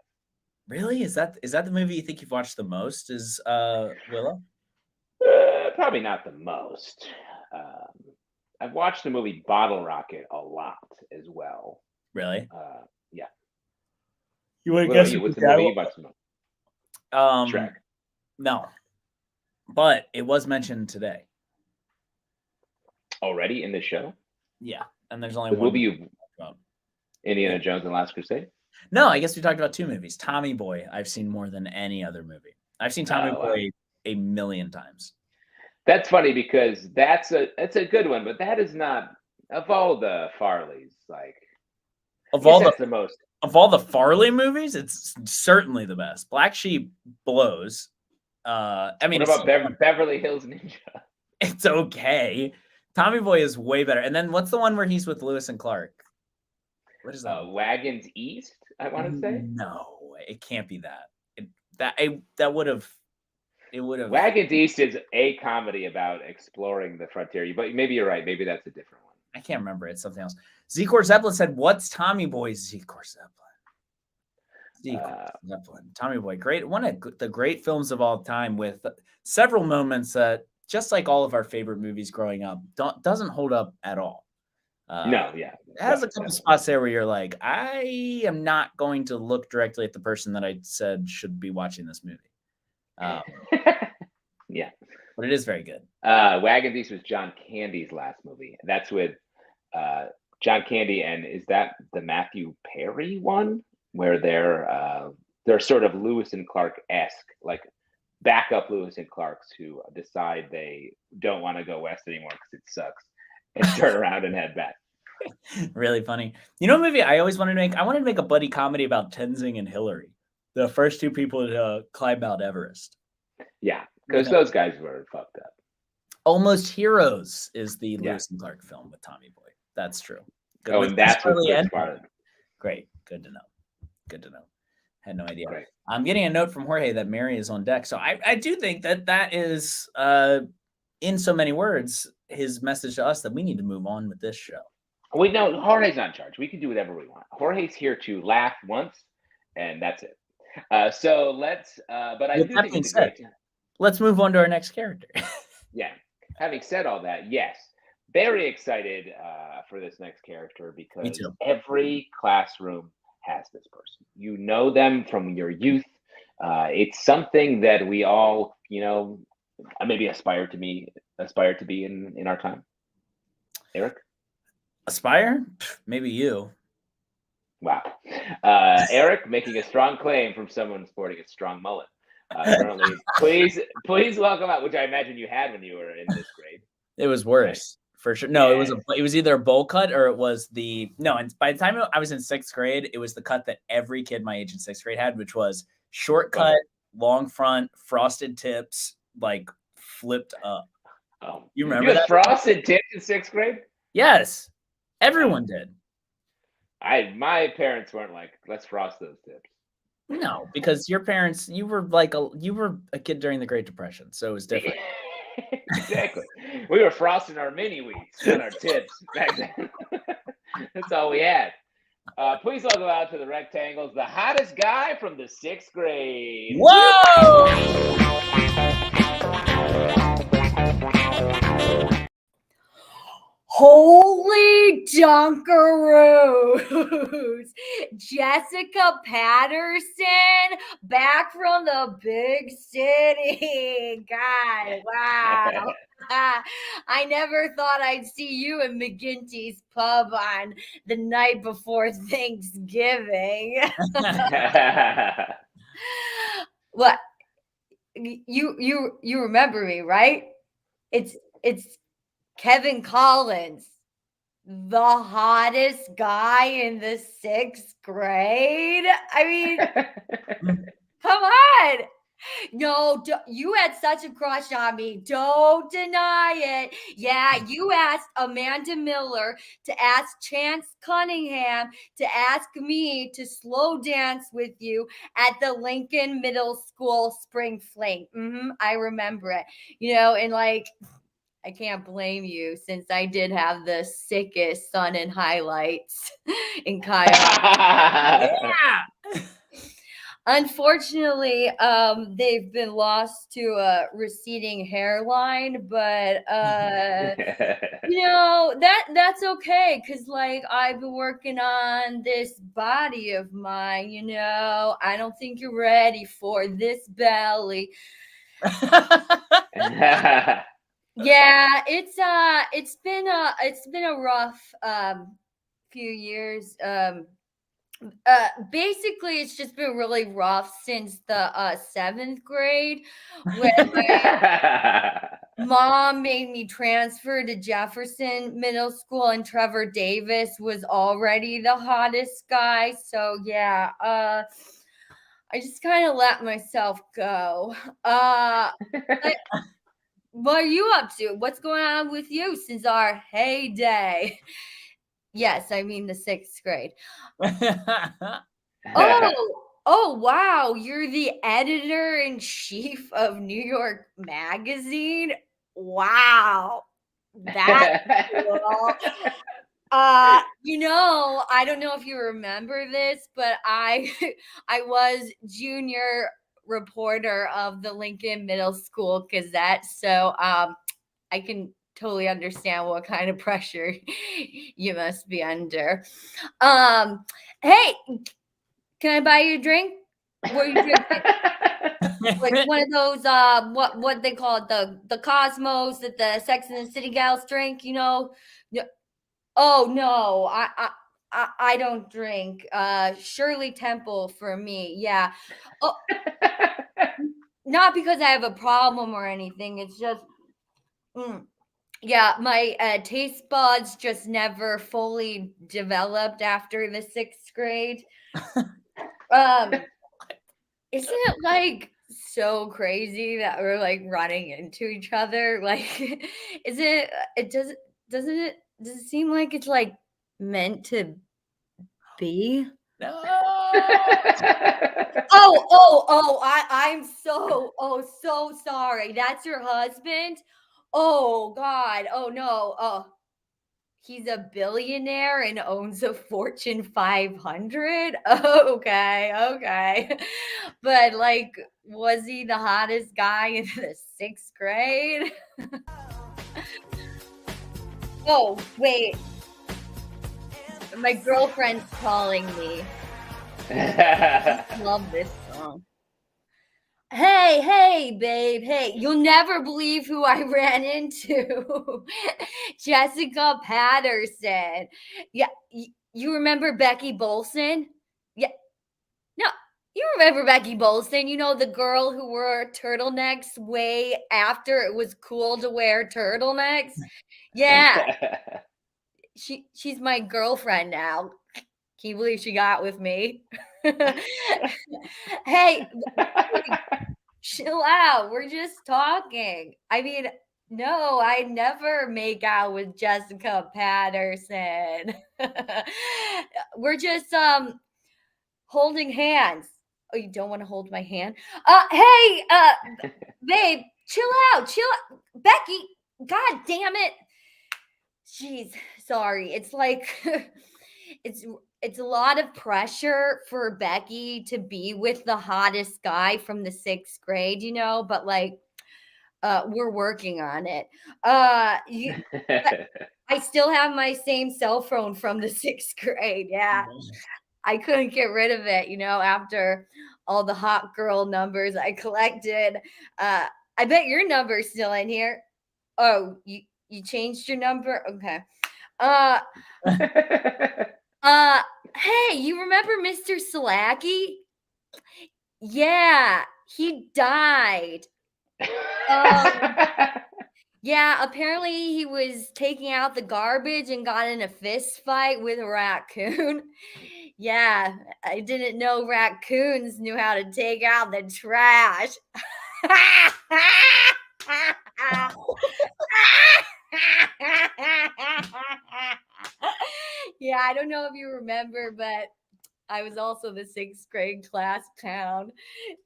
Really? Is that the movie you think you've watched the most? Is Willow? Probably not the most. I've watched the movie Bottle Rocket a lot as well. Really? Yeah. You want to guess what's the movie you watched the most? Shrek. No. But it was mentioned today. Already in the show? Yeah. And there's only the one movie you've about. Indiana Jones and the Last Crusade? No, I guess we talked about 2 movies. Tommy Boy, I've seen more than any other movie. I've seen Tommy Boy a million times. That's funny because that's a good one, but that is not of all the Farleys, like of all the most of all the Farley movies, it's certainly the best. Black Sheep blows. I mean, what about Beverly Hills Ninja? It's okay. Tommy Boy is way better. And then what's the one where he's with Lewis and Clark? What is that? Wagons East, I want to say. No, it can't be that. That would have. It would have. Wagons East is a comedy about exploring the frontier, but maybe you're right. Maybe that's a different one. I can't remember. It's something else. Zecor Zeppelin said, "What's Tommy Boy's Zecor Zeppelin?" Zeppelin, Tommy Boy, great, one of the great films of all time, with several moments that, just like all of our favorite movies growing up, doesn't hold up at all. It has a couple spots there where you're like, I am not going to look directly at the person that I said should be watching this movie. Yeah, but it is very good. Wagons East was John Candy's last movie. That's with John Candy, and is that the Matthew Perry one where they're sort of Lewis and Clark-esque, like backup Lewis and Clarks who decide they don't want to go west anymore because it sucks and turn around and head back. Really funny. You know, a movie I always wanted to make? I wanted to make a buddy comedy about Tenzing and Hillary, the first 2 people to climb Mount Everest. Yeah, because those guys were fucked up. Almost Heroes is the Lewis and Clark film with Tommy Boy. That's true. Good. Oh, and that's what Chris Farley. Great. Good to know. Good to know. Had no idea. Great. I'm getting a note from Jorge that Mary is on deck. So I do think that is, in so many words, his message to us that we need to move on with this show. We know Jorge's not in charge. We can do whatever we want. Jorge's here to laugh once, and that's it. So let's. But I do think it's great. Let's move on to our next character. Yeah. Having said all that, yes, very excited for this next character because every classroom has this person. You know them from your youth. It's something that we all, maybe aspire to be in our time. Eric? Aspire? Maybe you. Wow. Eric making a strong claim from someone sporting a strong mullet. Currently, please welcome out, which I imagine you had when you were in this grade. It was worse. For sure. No, Yeah. it was either a bowl cut or it was and by the time I was in 6th grade, it was the cut that every kid my age in 6th grade had, which was short cut, long front, frosted tips, like flipped up. Oh, You remember that? Frosted tips in 6th grade? Yes. Everyone did. My parents weren't like, let's frost those tips. No, because your parents, you were a kid during the Great Depression, so it was different. Exactly. We were frosting our mini wheats, not our tips back then. That's all we had. Please welcome out to the rectangles, the hottest guy from the 6th grade. Whoa! Holy Dunkaroos! Jessica Patterson back from the big city. God, wow. I never thought I'd see you in McGinty's pub on the night before Thanksgiving. What? You remember me, right? It's Kevin Collins, the hottest guy in the 6th grade. I mean, come on. No, you had such a crush on me. Don't deny it. Yeah, you asked Amanda Miller to ask Chance Cunningham to ask me to slow dance with you at the Lincoln Middle School Spring Fling. I remember it. And like, I can't blame you since I did have the sickest sun and highlights in Kyle. Yeah. Unfortunately, they've been lost to a receding hairline, but that's okay because like I've been working on this body of mine. I don't think you're ready for this belly. Yeah, it's been a rough few years. Basically, it's just been really rough since the 7th grade when my mom made me transfer to Jefferson Middle School, and Trevor Davis was already the hottest guy. So yeah, I just kind of let myself go. What are you up to? What's going on with you since our heyday? Yes, I mean the 6th grade. Oh, wow. You're the editor-in-chief of New York Magazine? Wow. That's cool. I don't know if you remember this, but I was junior reporter of the Lincoln Middle School Gazette, so I can totally understand what kind of pressure you must be under. Hey, can I buy you a drink? What are you drinking? Like one of those what they call it, the Cosmos that the Sex and the City gals drink, Oh no, I don't drink. Shirley Temple for me. Yeah. Oh, not because I have a problem or anything. It's just, yeah, my taste buds just never fully developed after the 6th grade. Isn't it like so crazy that we're like running into each other? Like, does it seem like it's like meant to be? No. I'm so sorry. That's your husband? Oh God. Oh no. Oh, he's a billionaire and owns a Fortune 500. Okay. But like, was he the hottest guy in the 6th grade? Oh, wait. My girlfriend's calling me. I love this song. Hey, babe. Hey, you'll never believe who I ran into. Jessica Patterson. Yeah, you remember Becky Bolson? Yeah, no, you remember Becky Bolson. You know, the girl who wore turtlenecks way after it was cool to wear turtlenecks? Yeah, she's my girlfriend now. Can you believe she got with me? Hey, chill out. We're just talking. I mean, no, I never make out with Jessica Patterson. We're just holding hands. Oh, you don't want to hold my hand? Hey, babe, chill out. Becky, god damn it. Jeez, sorry. It's like it's a lot of pressure for Becky to be with the hottest guy from the 6th grade, you know, but like we're working on it. I still have my same cell phone from the 6th grade. Yeah. I couldn't get rid of it, you know, after all the hot girl numbers I collected. I bet your number's still in here. Oh, you changed your number? Okay. Hey, you remember Mr. Salaki? Yeah, he died. Yeah, apparently he was taking out the garbage and got in a fist fight with a raccoon. Yeah, I didn't know raccoons knew how to take out the trash. Yeah, I don't know if you remember, but I was also the 6th grade class clown.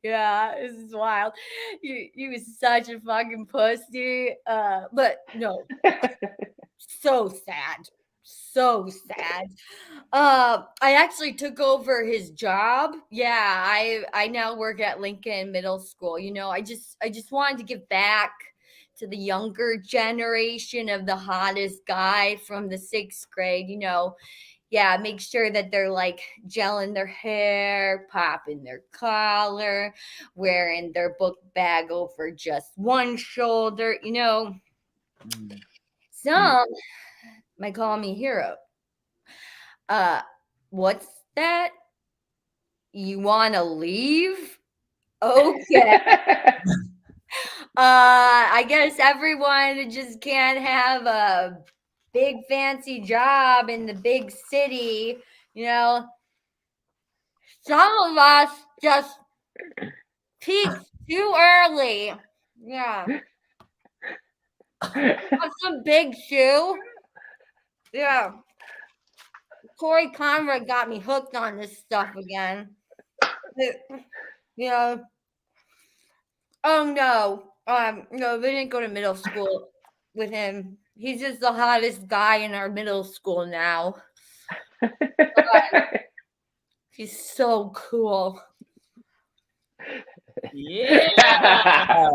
Yeah, this is wild. You was such a fucking pussy. But no, so sad. So sad. I actually took over his job. Yeah, I now work at Lincoln Middle School. You know, I just wanted to give back to the younger generation of the hottest guy from the 6th grade, you know. Yeah, make sure that they're like gelling their hair, popping their collar, wearing their book bag over just one shoulder, you know. Some might call me hero. What's that? You want to leave? Okay. I guess everyone just can't have a big fancy job in the big city, you know. Some of us just peak too early. Yeah. Want some big shoe? Yeah. Corey Conrad got me hooked on this stuff again. You know. Oh no. No, we didn't go to middle school with him. He's just the hottest guy in our middle school now. He's so cool. Yeah.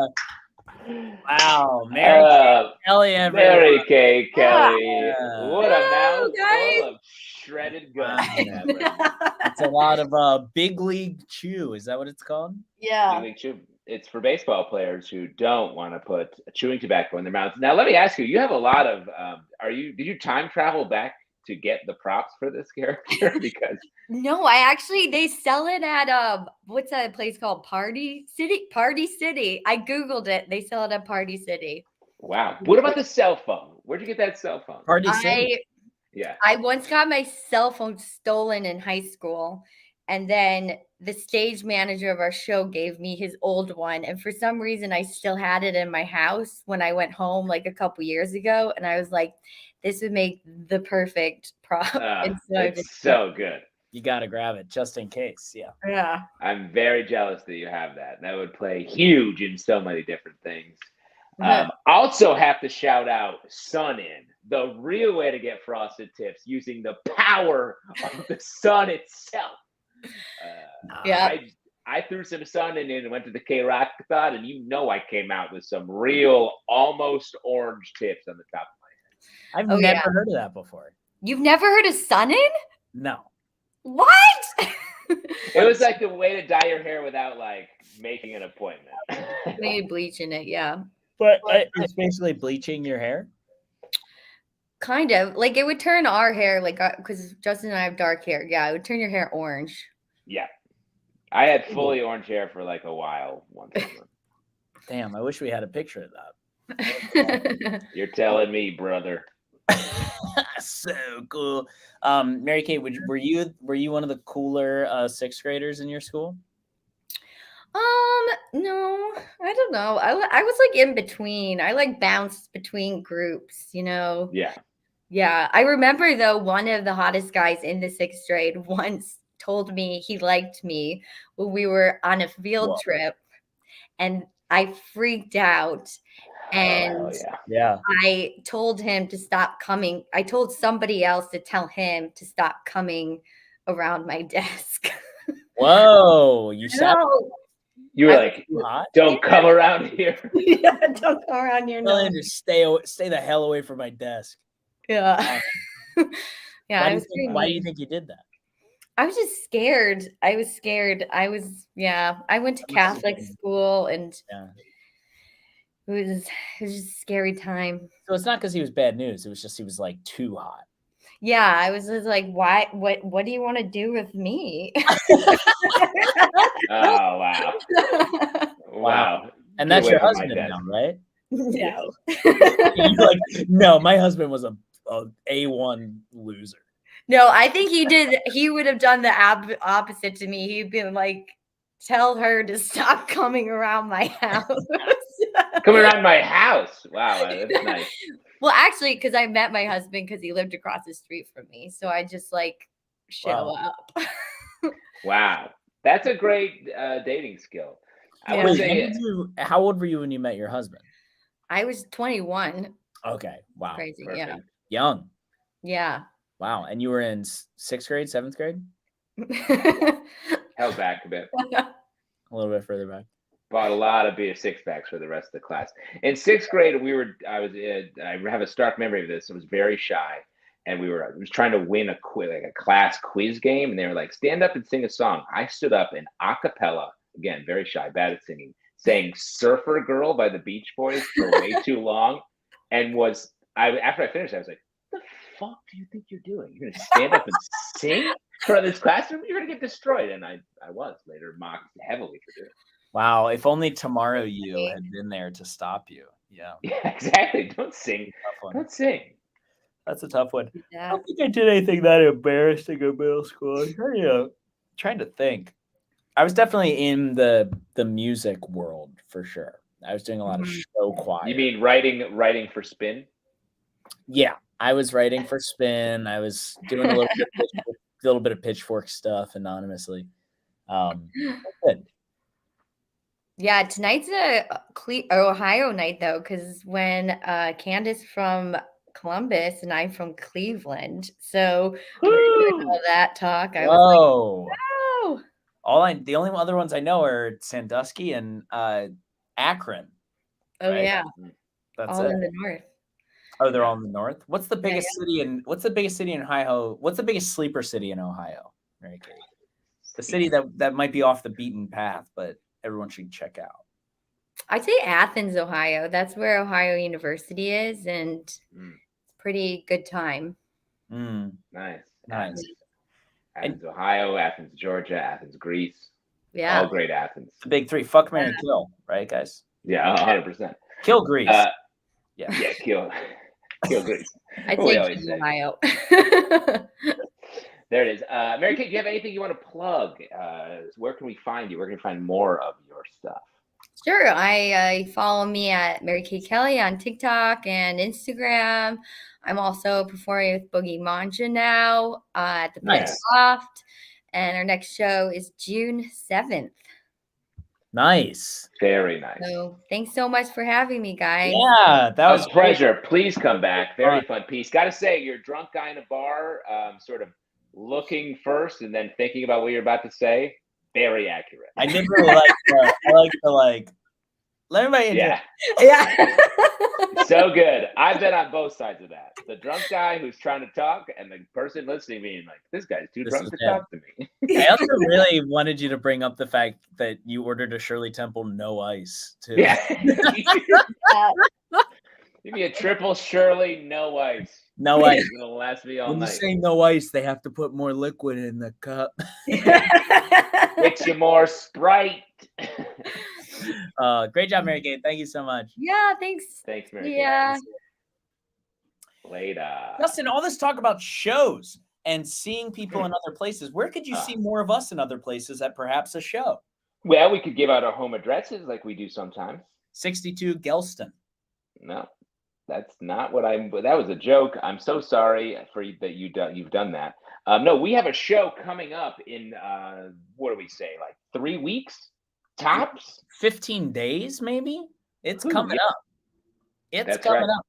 Wow, Mary Kelly, everyone. Mary Kay Kelly. What a Hello, mouthful of shredded guns. It's a lot of big league chew. Is that what it's called? Yeah. Big league chew. It's for baseball players who don't want to put chewing tobacco in their mouths. Now, let me ask you: you have a lot of. Did you time travel back to get the props for this character? Because no, they sell it at what's that place called? Party City. I googled it. They sell it at Party City. Wow. What about the cell phone? Where'd you get that cell phone? Party City. Yeah. I once got my cell phone stolen in high school, and then the stage manager of our show gave me his old one, and for some reason I still had it in my house when I went home like a couple years ago, and I was like, this would make the perfect prop. It's so good. You got to grab it just in case. Yeah. I'm very jealous that you have that. That would play huge in so many different things. Also have to shout out Sun In, the real way to get frosted tips using the power of the sun itself. I threw some Sun In and went to the K-Rock-a-thon, and you know I came out with some real almost orange tips on the top of my head. I've never heard of that before. You've never heard of Sun In? No. What? It was like the way to dye your hair without like making an appointment. Maybe bleaching it, yeah. But it's basically bleaching your hair. Kind of like it would turn our hair like because Justin and I have dark hair. Yeah, it would turn your hair orange. Yeah, I had fully orange hair for like a while once. Damn, I wish we had a picture of that. You're telling me, brother. So cool. Mary Kate, were you one of the cooler sixth graders in your school? No, I don't know. I was like in between. I like bounced between groups, you know. Yeah. Yeah, I remember though one of the hottest guys in the sixth grade once told me he liked me when we were on a field trip, and I freaked out. And yeah, I told him to stop coming. I told somebody else to tell him to stop coming around my desk. Whoa, you were like, don't come around here. Yeah, don't come around here. No, just stay the hell away from my desk. Yeah. Yeah. Why do you think you did that? I was just scared. I was scared. I went to Catholic school, and it was just a scary time. So it's not because he was bad news. It was just he was like too hot. Yeah, I was just like, why? What do you want to do with me? Oh wow. Wow. And that's your husband now, right? No. Like, no, my husband was a A1 loser. No, I think he would have done the opposite to me. He'd been like, tell her to stop coming around my house. Coming around my house. Wow, that's nice. Well, actually, because I met my husband because he lived across the street from me. So I just like show up. Wow. That's a great dating skill. I would say, how old were you when you met your husband? I was 21. Okay. Wow. Crazy. Perfect. Yeah. Young. Yeah. Wow. And you were in sixth grade, seventh grade? Held back a bit. A little bit further back. Bought a lot of beer six packs for the rest of the class. In sixth grade, I have a stark memory of this. I was very shy, and I was trying to win a class quiz game, and they were like, stand up and sing a song. I stood up and a cappella, again, very shy, bad at singing, sang Surfer Girl by the Beach Boys for way too long. And after I finished, I was like, what the fuck do you think you're doing? You're going to stand up and sing for this classroom? You're going to get destroyed. And I was later mocked heavily for doing it. Wow, if only tomorrow you had been there to stop you. Yeah. Yeah, exactly. Don't sing. Don't sing. That's a tough one. Yeah. I don't think I did anything that embarrassing in middle school. I'm trying to think. I was definitely in the music world for sure. I was doing a lot of show choir. You mean writing for Spin? Yeah, I was writing for Spin. I was doing a little bit of Pitchfork stuff anonymously. Good. Yeah, tonight's a Ohio night though, because when Candace from Columbus and I'm from Cleveland, so all that talk. I was like, whoa. The only other ones I know are Sandusky and Akron. Oh right? Yeah, that's all in the north. Oh, they're all in the north. What's the biggest city in Ohio? What's the biggest sleeper city in Ohio? Right, the city that might be off the beaten path, but everyone should check out. I'd say Athens, Ohio. That's where Ohio University is, and it's a pretty good time. Nice. Athens, Ohio, Athens, Georgia, Athens, Greece. Yeah. All great Athens. The big three. Fuck, marry, kill. Right, guys? Yeah, 100%. Kill Greece. Yeah, kill Greece. I'd say Ohio. There it is. Mary Kate, do you have anything you want to plug? Where can we find you? Where can we find more of your stuff? Sure. I follow me at Mary Kate Kelly on TikTok and Instagram. I'm also performing with Boogie Manja now at the Loft. And our next show is June 7th. Nice. Very nice. So thanks so much for having me, guys. Yeah, that was a pleasure. Please come back. Very fun piece. Got to say, you're a drunk guy in a bar, sort of looking first and then thinking about what you're about to say. Very accurate. I did really like Let everybody enjoy. Yeah. Yeah. So good. I've been on both sides of that. The drunk guy who's trying to talk, and the person listening being like, "This guy's too drunk to talk to me." I also really wanted you to bring up the fact that you ordered a Shirley Temple no ice too. Yeah. Give me a triple Shirley, no ice. No ice. It's gonna last me all When you night. say no ice, they have to put more liquid in the cup. Get you more Sprite. Great job, Mary Kate. Thank you so much. Yeah, thanks. Thanks, Mary. Yeah. Later. Justin, all this talk about shows and seeing people in other places. Where could you see more of us in other places at perhaps a show? Well, we could give out our home addresses like we do sometimes. 62 Gelston. No, that's not what that was a joke. I'm so sorry for that you've done that. No, we have a show coming up in what do we say, like 3 weeks tops? 15 days, maybe? It's Ooh, coming yeah. up. It's That's coming right. up.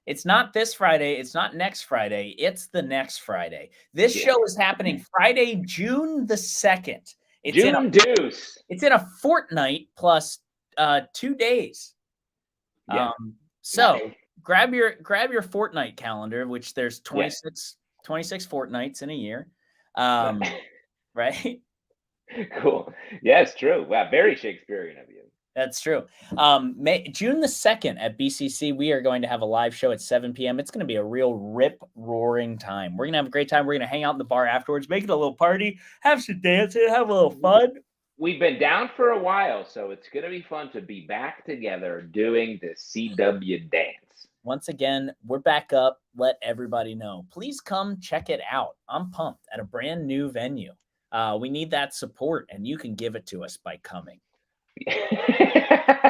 It's not this Friday. It's not next Friday. It's the next Friday. This Yeah. show is happening Friday, June the 2nd. June Deuce. It's in a fortnight plus 2 days. Yeah. So Nice. grab your fortnight calendar, which there's 26 fortnights in a year. Right? Cool. Yeah, it's true. Wow, very Shakespearean of you. That's true. June the 2nd at BCC, we are going to have a live show at 7 p.m. It's going to be a real rip-roaring time. We're going to have a great time. We're going to hang out in the bar afterwards, make it a little party, have some dancing, have a little fun. We've been down for a while, so it's going to be fun to be back together doing the CW dance. Once again, we're back up. Let everybody know. Please come check it out. I'm pumped at a brand new venue. We need that support, and you can give it to us by coming.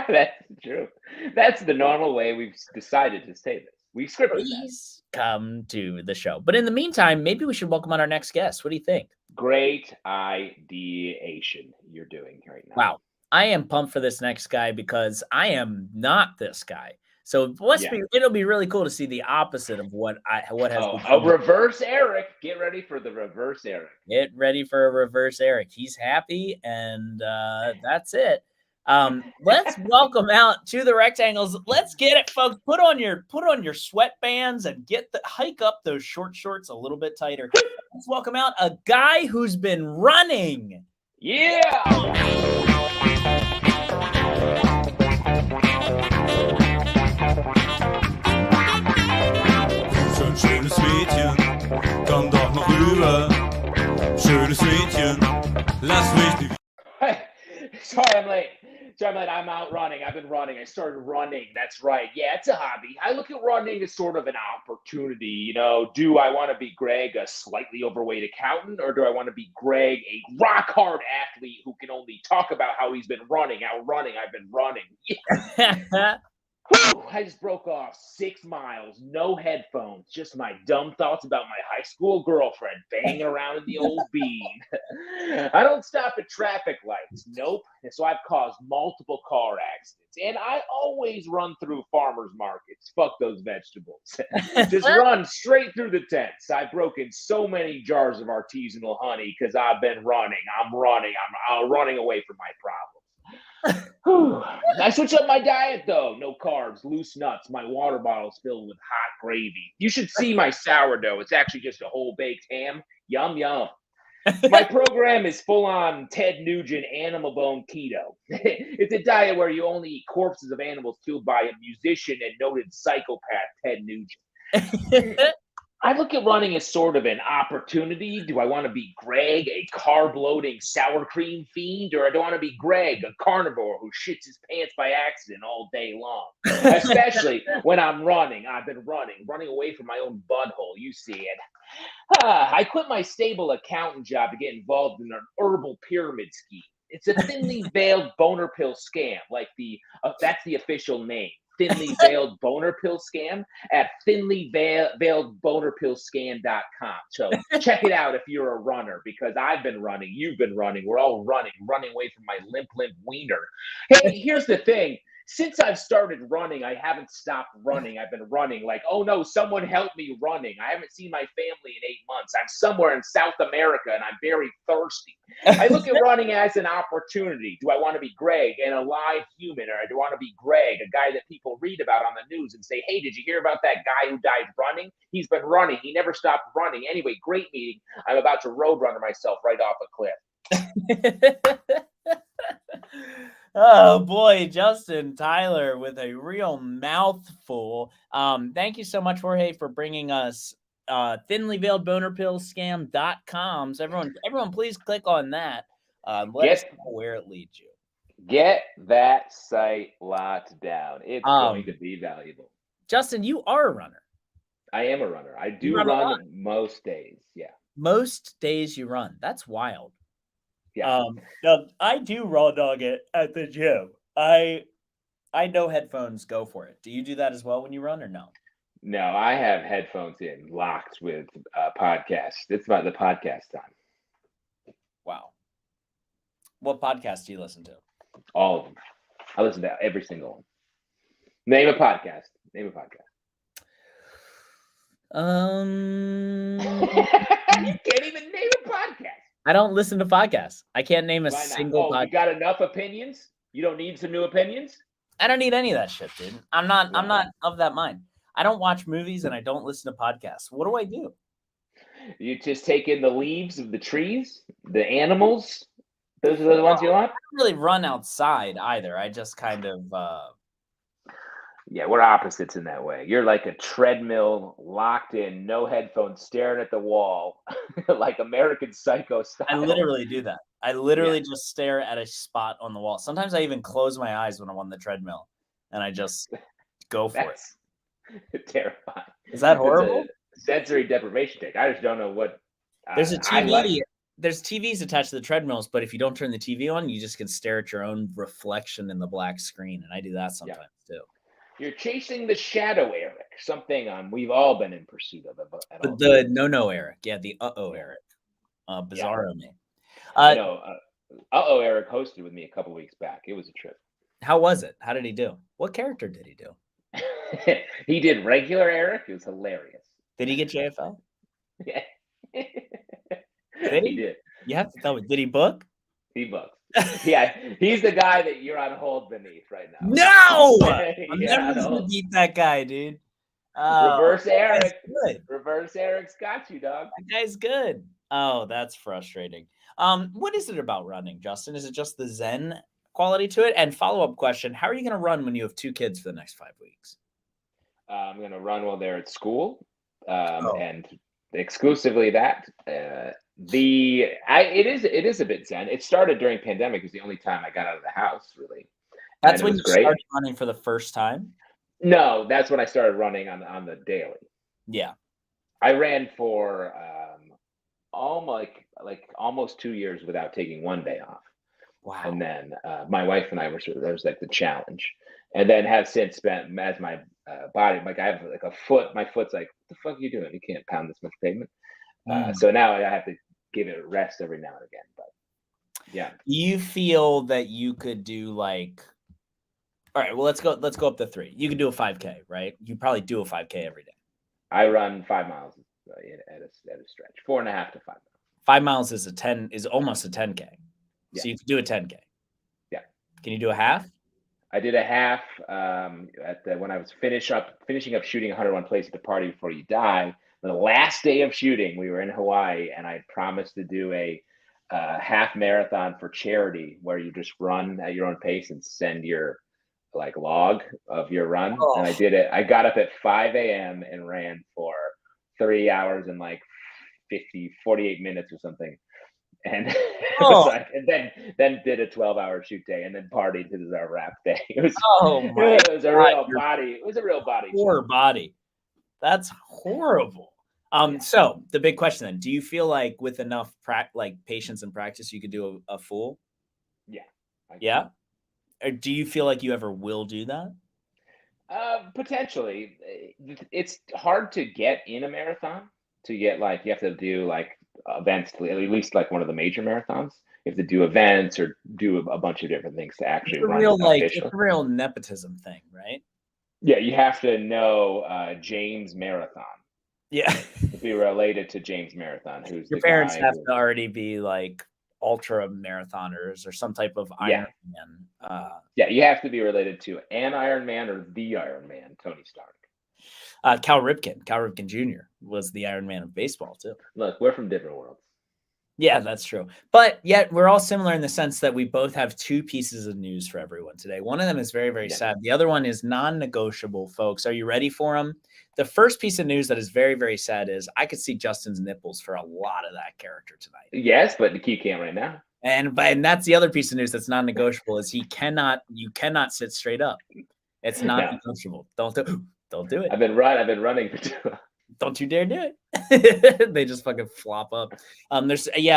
That's true. That's the normal way we've decided to say this. We've scripted Please come to the show. But in the meantime, maybe we should welcome on our next guest. What do you think? Great ideation you're doing right now. Wow. I am pumped for this next guy because I am not this guy. So it'll be really cool to see the opposite of what has a reverse Eric. Get ready for the reverse Eric. Get ready for a reverse Eric. He's happy, and that's it. Let's welcome out to the rectangles. Let's get it, folks. Put on your sweatbands and hike up those short shorts a little bit tighter. Let's welcome out a guy who's been running. Yeah. Schönes Mädchen, komm doch noch rüber. Schönes Mädchen, lass mich nicht. Sorry, I'm late. I'm out running. I've been running. I started running. That's right. Yeah, it's a hobby. I look at running as sort of an opportunity. You know, do I want to be Greg, a slightly overweight accountant, or do I want to be Greg, a rock hard athlete who can only talk about how he's been running? I've been running. Yeah. Whew, I just broke off 6 miles, no headphones, just my dumb thoughts about my high school girlfriend banging around in the old bean. I don't stop at traffic lights, nope. And so I've caused multiple car accidents. And I always run through farmers markets. Fuck those vegetables. Just run straight through the tents. I've broken so many jars of artisanal honey because I've been running. I'm running away from my problems. I switch up my diet though. No carbs, loose nuts. My water bottle's filled with hot gravy. You should see my sourdough. It's actually just a whole baked ham. Yum, yum. My program is full on Ted Nugent animal bone keto. It's a diet where you only eat corpses of animals killed by a musician and noted psychopath Ted Nugent. I look at running as sort of an opportunity. Do I want to be Greg, a carb-loading sour cream fiend, or do I want to be Greg, a carnivore who shits his pants by accident all day long? Especially when I'm running. I've been running away from my own butthole. You see it. I quit my stable accountant job to get involved in an herbal pyramid scheme. It's a thinly veiled boner pill scam, like that's the official name. Thinly veiled boner pill scam at thinlyveiledbonerpillscam.com. So check it out if you're a runner, because I've been running, you've been running, we're all running away from my limp wiener. Hey, here's the thing. since I've started running, I haven't stopped running. I've been running like, oh no, someone help me running. I haven't seen my family in 8 months. I'm somewhere in South America and I'm very thirsty. I look at running as an opportunity. Do I want to be Greg, an alive human, or do I want to be Greg, a guy that people read about on the news and say, hey, did you hear about that guy who died running? He's been running. He never stopped running. Anyway, great meeting. I'm about to road runner myself right off a cliff. Oh boy, Justin Tyler with a real mouthful. Thank you so much, Jorge, for bringing us thinly veiled boner pills scam.com. So everyone please click on that. Let us know where it leads you. Get that site locked down. It's going to be valuable. Justin, you are a runner. I am a runner. I do run most days. Yeah. Most days you run. That's wild. Yeah. Now, I do raw dog it at the gym. I know headphones go for it. Do you do that as well when you run or no? No, I have headphones in, locked with podcasts. It's about the podcast time. Wow. What podcast do you listen to? All of them. I listen to every single one. Name a podcast. You can't even name a podcast. I don't listen to podcasts. I can't name a single podcast. You got enough opinions? You don't need some new opinions? I don't need any of that shit, dude. I'm not of that mind. I don't watch movies and I don't listen to podcasts. What do I do? You just take in the leaves of the trees, the animals. Those are the ones you want? I don't really run outside either. I just kind of yeah, we're opposites in that way. You're like a treadmill, locked in, no headphones, staring at the wall, like American Psycho style. I literally do that. I literally just stare at a spot on the wall. Sometimes I even close my eyes when I'm on the treadmill, and I just go for it. Terrifying. Is that horrible? Sensory deprivation take. I just don't know what. There's a TV. There's TVs attached to the treadmills, but if you don't turn the TV on, you just can stare at your own reflection in the black screen, and I do that sometimes too. You're chasing the shadow Eric, something we've all been in pursuit of. The no Eric, the Eric, bizarro name. Eric hosted with me a couple weeks back. It was a trip. How was it? How did he do? What character did he do? He did regular Eric. It was hilarious. Did he get JFL? Yeah. Did he? He did. You have to tell me. Did he book? He booked. Yeah, he's the guy that you're on hold beneath right now. No! I'm never going to beat that guy, dude. Reverse Eric. Reverse Eric's got you, dog. That guy's good. Oh, that's frustrating. What is it about running, Justin? Is it just the Zen quality to it? And follow-up question, how are you going to run when you have 2 kids for the next 5 weeks? I'm going to run while they're at school, and exclusively that. It is a bit Zen. It started during pandemic. It's the only time I got out of the house, really. That's when you started running for the first time? No, that's when I started running on the daily. Yeah. I ran for almost 2 years without taking one day off. Wow. And then my wife and I that was like the challenge. And then have since spent as my body, like I have like a foot, my foot's like, what the fuck are you doing? You can't pound this much pavement. So now I have to give it a rest every now and again. But yeah. You feel that you could do like, all right, well, let's go up to 3. You can do a 5K, right? You probably do a 5K every day. I run 5 miles at a stretch, 4.5 to 5 miles. 5 miles is almost a 10K. Yeah. So you could do a 10K. Yeah. Can you do a half? I did a half when I was finishing up shooting 101 Place at the Party Before You Die. The last day of shooting, we were in Hawaii, and I promised to do a half marathon for charity, where you just run at your own pace and send your log of your run. Oh. And I did it. I got up at 5 a.m. and ran for 3 hours and 48 minutes or something. And and then did a 12-hour shoot day, and then partied to our wrap day. It was a real body. Poor body. That's horrible. So the big question then: do you feel like with enough patience and practice, you could do a full? Yeah. Yeah. Or do you feel like you ever will do that? Potentially. It's hard to get in a marathon. To get you have to do events, at least one of the major marathons. you have to do events or do a bunch of different things to actually It's a run real it like officially. it's a real nepotism thing, right? Yeah, you have to know James Marathon Yeah. to be related to James Marathon, who's Your the parents guy have who, to already be like ultra marathoners or some type of Yeah. Ironman. Yeah, you have to be related to an Iron Man or the Iron Man, Tony Stark. Cal Ripken Jr. was the Iron Man of baseball too. Look, we're from different worlds. Yeah, that's true. But yet we're all similar in the sense that we both have two pieces of news for everyone today. One of them is very, very Yeah. sad. The other one is non-negotiable, folks. Are you ready for them? The first piece of news that is very, very sad is I could see Justin's nipples for a lot of that character tonight. Yes, but you can't right now. And that's the other piece of news that's non-negotiable is you cannot sit straight up. It's not No. negotiable. Don't do it. I've been running for too long. Don't you dare do it. They just fucking flop up.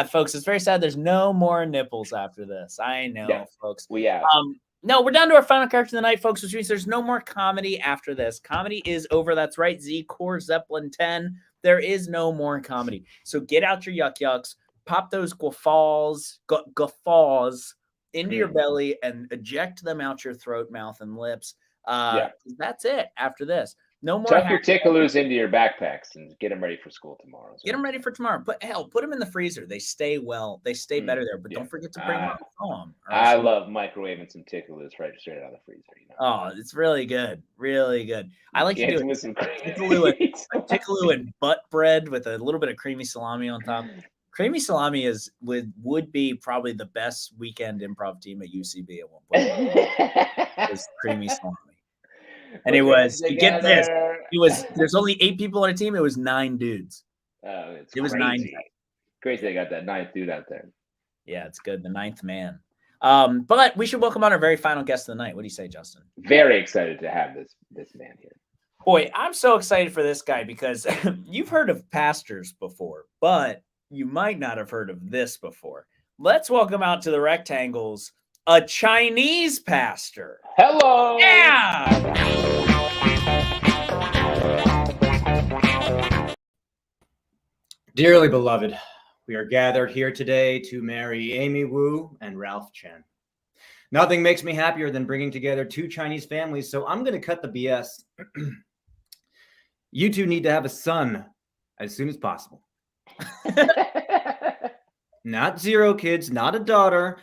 Folks, it's very sad. There's no more nipples after this. I know, Yeah. folks. We have. No, we're down to our final character of the night, folks, which means there's no more comedy after this. Comedy is over. That's right. Z Core Zeppelin 10. There is no more comedy. So get out your yucks, pop those guffaws into your belly and eject them out your throat, mouth, and lips. That's it after this. No more. Tuck your tickaloos into your backpacks and get them ready for school tomorrow. Get them ready for tomorrow. Put them in the freezer. They stay well. They stay better there. But don't forget to bring them home. I love microwaving some tickaloos straight out of the freezer. You know? Oh, it's really good. Really good. I like to do with some tickaloos and butt bread with a little bit of creamy salami on top. Creamy salami would be probably the best weekend improv team at UCB at one point. Is creamy salami. And it was, you get this, there's only 8 people on a team. It was 9 dudes. Oh, it was 9 guys. Crazy they got that 9th dude out there. Yeah, it's good. The 9th man. But we should welcome on our very final guest of the night. What do you say, Justin? Very excited to have this man here. Boy, I'm so excited for this guy because you've heard of pastors before, but you might not have heard of this before. Let's welcome out to the rectangles a Chinese pastor. Hello. Yeah. Dearly beloved, we are gathered here today to marry Amy Wu and Ralph Chen. Nothing makes me happier than bringing together 2 Chinese families, so I'm going to cut the BS. You two need to have a son as soon as possible. Not 0 kids, not a daughter,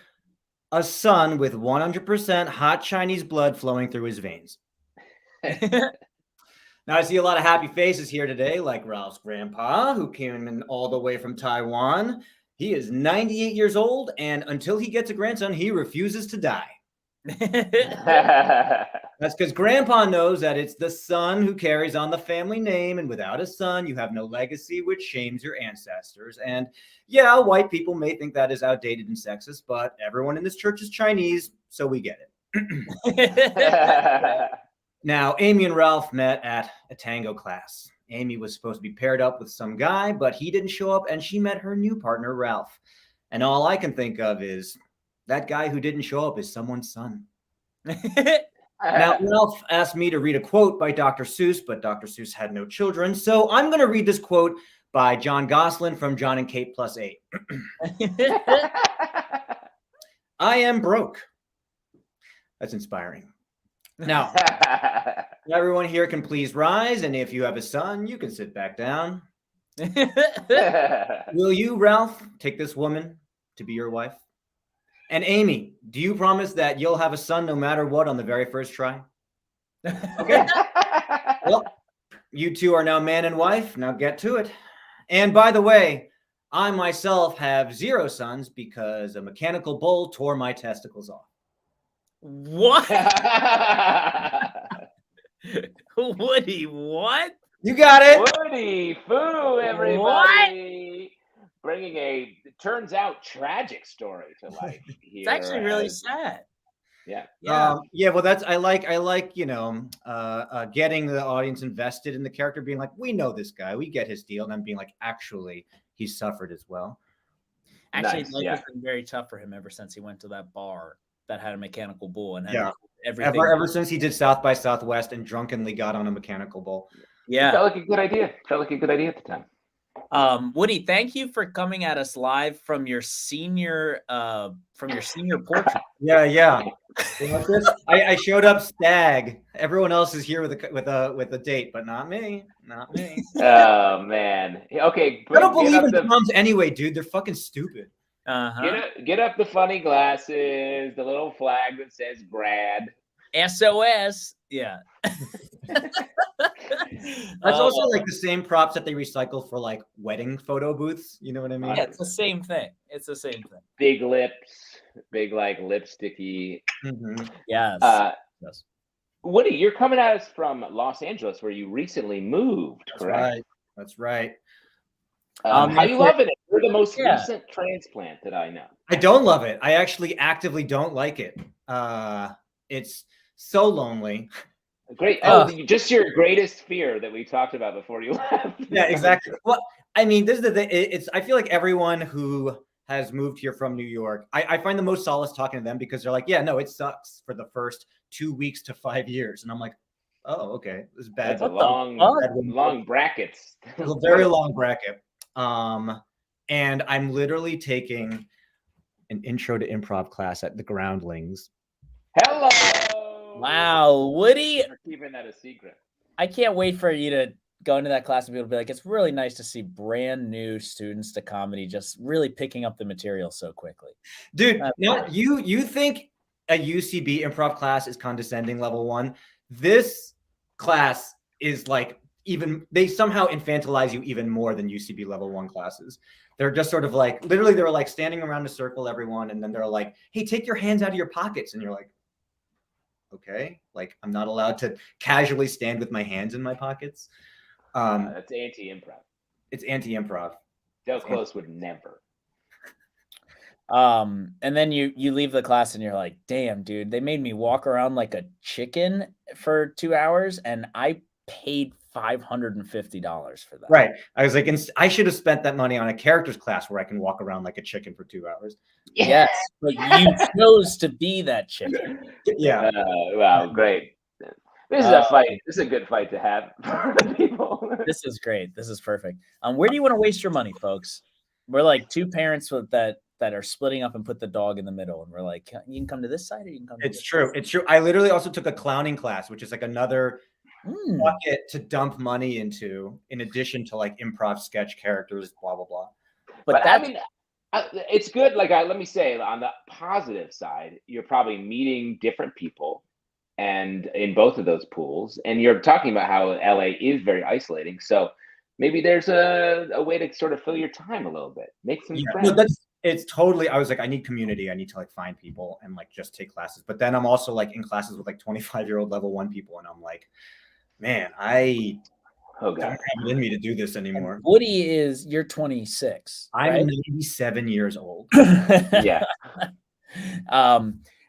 a son with 100% hot Chinese blood flowing through his veins. Now, I see a lot of happy faces here today, like Ralph's grandpa, who came in all the way from Taiwan. He is 98 years old, and until he gets a grandson, he refuses to die. That's because grandpa knows that it's the son who carries on the family name, and without a son, you have no legacy, which shames your ancestors. And yeah, white people may think that is outdated and sexist, but everyone in this church is Chinese, so we get it. Now, Amy and Ralph met at a tango class. Amy was supposed to be paired up with some guy, but he didn't show up, and she met her new partner, Ralph. And all I can think of is that guy who didn't show up is someone's son. Now, Ralph asked me to read a quote by Dr. Seuss, but Dr. Seuss had no children, so I'm going to read this quote by John Gosselin from John and Kate Plus 8. I am broke. That's inspiring. Now, everyone here can please rise, and if you have a son, you can sit back down. Will you, Ralph, take this woman to be your wife? And Amy, do you promise that you'll have a son no matter what on the very first try? Okay. Well, you two are now man and wife. Now get to it. And by the way, I myself have 0 sons because a mechanical bull tore my testicles off. What? Woody, what? You got it. Woody Foo, everybody. Bringing a, it turns out, tragic story to life. It's actually really sad. Yeah. Well, that's I like getting the audience invested in the character, being like, we know this guy, we get his deal, and then being like, actually, he suffered as well. Actually, life has been very tough for him ever since he went to that bar that had a mechanical bull and had everything. Ever since he did South by Southwest and drunkenly got on a mechanical bull. Yeah, it felt like a good idea. At the time. Woody, thank you for coming at us live from your senior portrait. Yeah. You know, I showed up stag. Everyone else is here with a date, but not me. Not me. Oh man. Okay, I don't get believe up in the proms anyway, dude. They're fucking stupid. get up the funny glasses, the little flag that says grad. SOS. Yeah. That's also like the same props that they recycle for like wedding photo booths. You know what I mean? Yeah, it's the same thing. It's the same thing. Big lips, big like lipsticky. Yes. Yes. Woody, you're coming at us from Los Angeles, where you recently moved, correct? That's right. How you loving it? You're the most recent transplant that I know. I don't love it. I actually actively don't like it. It's so lonely. Great. Just your greatest fear that we talked about before you left. Yeah, exactly. Well, I mean, this is the thing. I feel like everyone who has moved here from New York, I find the most solace talking to them because they're like, yeah, no, it sucks for the first 2 weeks to 5 years. And I'm like, oh, okay. This is bad. That's a long brackets. It's a very long bracket. And I'm literally taking an intro to improv class at the Groundlings. Hello. Wow, Woody. We're keeping that a secret. I can't wait for you to go into that class and be able to be like, it's really nice to see brand new students to comedy just really picking up the material so quickly. Dude, you think a UCB improv class is condescending level 1? This class is like they somehow infantilize you even more than UCB level 1 classes. They're just sort of like, literally they're like standing around a circle, everyone. And then they're like, hey, take your hands out of your pockets. And you're like, okay, like I'm not allowed to casually stand with my hands in my pockets. That's anti-improv. It's anti-improv. Del Close would never. And then you leave the class and you're like, damn, dude, they made me walk around like a chicken for 2 hours and I paid $550 for that. Right. I was like, I should have spent that money on a characters class where I can walk around like a chicken for 2 hours. Yes, but you chose to be that chicken. Yeah. Wow, great. This is a fight. This is a good fight to have for the people. This is great. This is perfect. Where do you want to waste your money, folks? We're like two parents that are splitting up and put the dog in the middle, and we're like, you can come to this side, or you can come. It's true. It's true. I literally also took a clowning class, which is like another bucket to dump money into, in addition to like improv sketch characters, blah blah blah. But I mean, it's good. Like, let me say, on the positive side, you're probably meeting different people, and in both of those pools, and you're talking about how LA is very isolating. So maybe there's a way to sort of fill your time a little bit, make some friends. No, it's totally. I was like, I need community. I need to like find people and like just take classes. But then I'm also like in classes with like 25-year-old level 1 people, and I'm like, man, I don't have it in me to do this anymore. And Woody you're 26. I'm right? 97 years old. Yeah.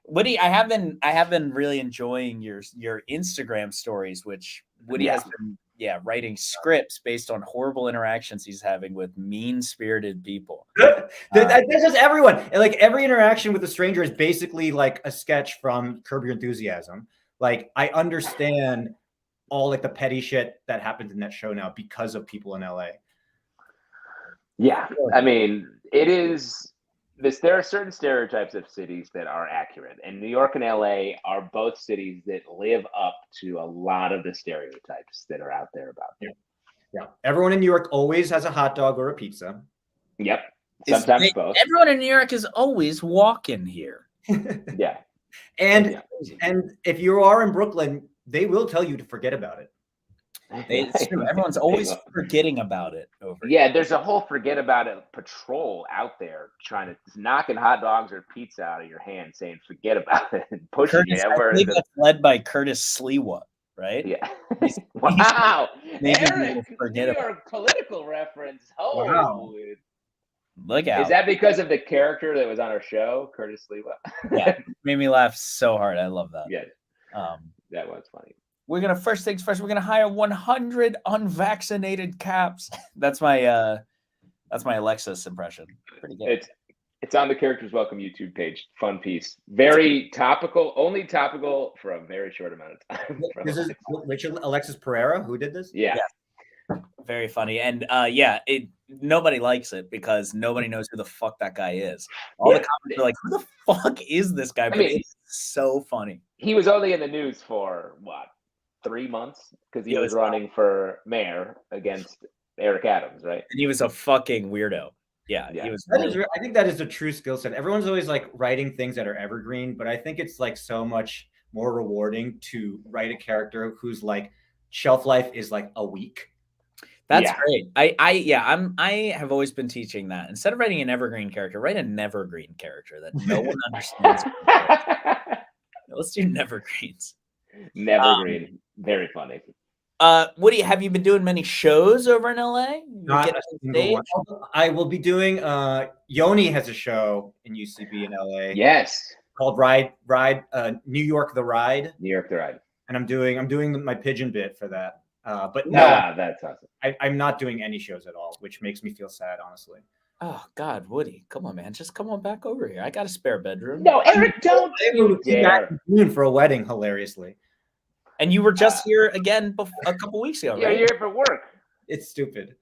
Woody, I have been really enjoying your Instagram stories, which Woody has been writing scripts based on horrible interactions he's having with mean-spirited people. That's just everyone. And like every interaction with a stranger is basically like a sketch from Curb Your Enthusiasm. Like I understand all like the petty shit that happens in that show now because of people in LA. Yeah, I mean, it is this. There are certain stereotypes of cities that are accurate, and New York and LA are both cities that live up to a lot of the stereotypes that are out there about them. Yeah, everyone in New York always has a hot dog or a pizza. Yep, sometimes both. Everyone in New York is always walking here. Yeah, and if you are in Brooklyn, they will tell you to forget about it. It's true. Everyone's always forgetting about it. There's a whole forget about it patrol out there trying to knocking hot dogs or pizza out of your hand, saying forget about it and pushing it. I think that's led by Curtis Sliwa, right? Yeah. Wow. Eric, your political reference. Oh, wow. Look out. Is that because of the character that was on our show, Curtis Sliwa? Yeah, made me laugh so hard. I love that. Yeah. That was funny. We're gonna first things first. We're gonna hire 100 unvaccinated caps. That's my Alexis impression. Pretty good. It's on the Characters Welcome YouTube page. Fun piece. Very topical. Only topical for a very short amount of time. This is Alexis Pereira who did this. Yeah. Very funny. And nobody likes it because nobody knows who the fuck that guy is. All the comments are like, "Who the fuck is this guy?" But it's so funny. He was only in the news for what, 3 months, because he was running for mayor against Eric Adams, right? And he was a fucking weirdo. Yeah, he was. I think that is a true skill set. Everyone's always like writing things that are evergreen, but I think it's like so much more rewarding to write a character whose like shelf life is like a week. That's great. I have always been teaching that. Instead of writing an evergreen character, write a nevergreen character that no one understands. Let's do nevergreens. Nevergreen. Very funny. Woody, have you been doing many shows over in LA? Not a single one. I will be doing Yoni has a show in UCB in LA. Yes. Called New York the Ride. New York the Ride. And I'm doing my pigeon bit for that. But no, that's awesome. I'm not doing any shows at all, which makes me feel sad, honestly. Oh God, Woody, come on, man, just come on back over here. I got a spare bedroom. No, Eric, don't you dare. June for a wedding, hilariously. And you were just here again a couple weeks ago, right? You're here for work. It's stupid.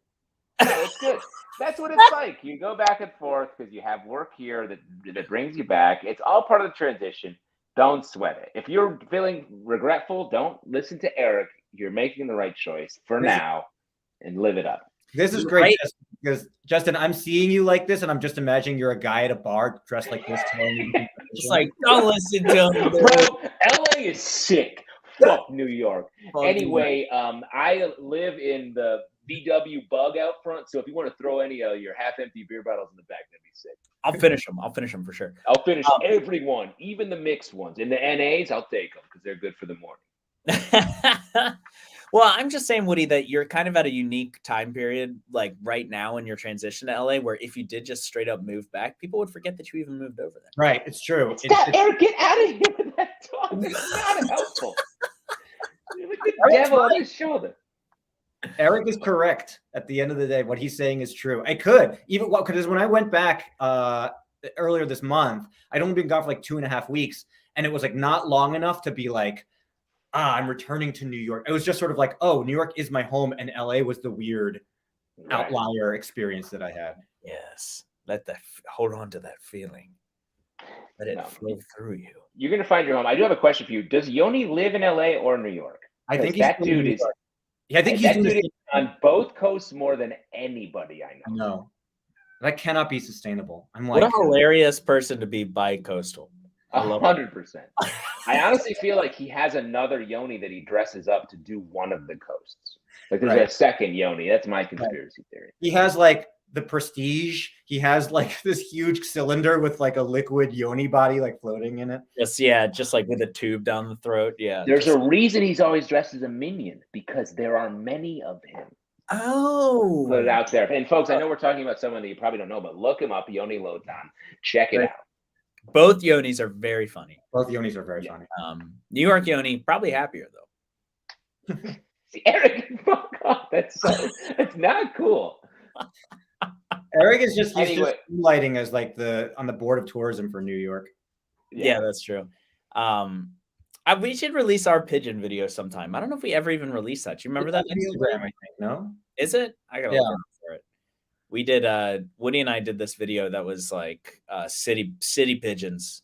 Yeah, it's good. That's what it's like. You go back and forth because you have work here that brings you back. It's all part of the transition. Don't sweat it. If you're feeling regretful, don't listen to Eric. You're making the right choice for now, and live it up. This is great, Justin, because Justin, I'm seeing you like this, and I'm just imagining you're a guy at a bar dressed like this. Just like, don't listen to him, bro. LA is sick. Fuck New York. Anyway, I live in the VW bug out front, so if you want to throw any of your half-empty beer bottles in the back, that'd be sick. I'll finish them. I'll finish them for sure. I'll finish every one, even the mixed ones. And the NAs, I'll take them because they're good for the morning. Well, I'm just saying, Woody, that you're kind of at a unique time period, like right now in your transition to LA, where if you did just straight up move back, people would forget that you even moved over there. Right, it's true. Eric, get out of here with that talk. It's not helpful. With the devil on his shoulder. Eric is correct. At the end of the day, what he's saying is true. I could even because when I went back earlier this month, I'd only been gone for like 2.5 weeks, and it was like not long enough to be like, I'm returning to New York. It was just sort of like, oh, New York is my home, and LA was the weird outlier experience that I had. Yes, hold on to that feeling. Let it flow through you. You're gonna find your home. I do have a question for you. Does Yoni live in LA or New York? I think that dude is. Yeah, I think he's on both coasts more than anybody I know. No, that cannot be sustainable. I'm what like, a hilarious person to be bi-coastal. 100%. I honestly feel like he has another Yoni that he dresses up to do one of the coasts. Like there's a second Yoni. That's my conspiracy theory. He has like the Prestige. He has like this huge cylinder with like a liquid Yoni body like floating in it. Just like with a tube down the throat. Yeah. There's a reason he's always dressed as a minion, because there are many of him. Oh. Put it out there. And folks, I know we're talking about someone that you probably don't know, but look him up, Yoni Lotan. Check it out. Both Yonis are very funny. Both Yonis are very funny. New York Yoni, probably happier though. See, Eric, fuck off. That's not cool. Eric is just lighting as like on the board of tourism for New York. Yeah, that's true. We should release our pigeon video sometime. I don't know if we ever even released that. Do you remember that? Instagram, I think. No, is it? I gotta look for it. We did. Woody and I did this video that was like city pigeons.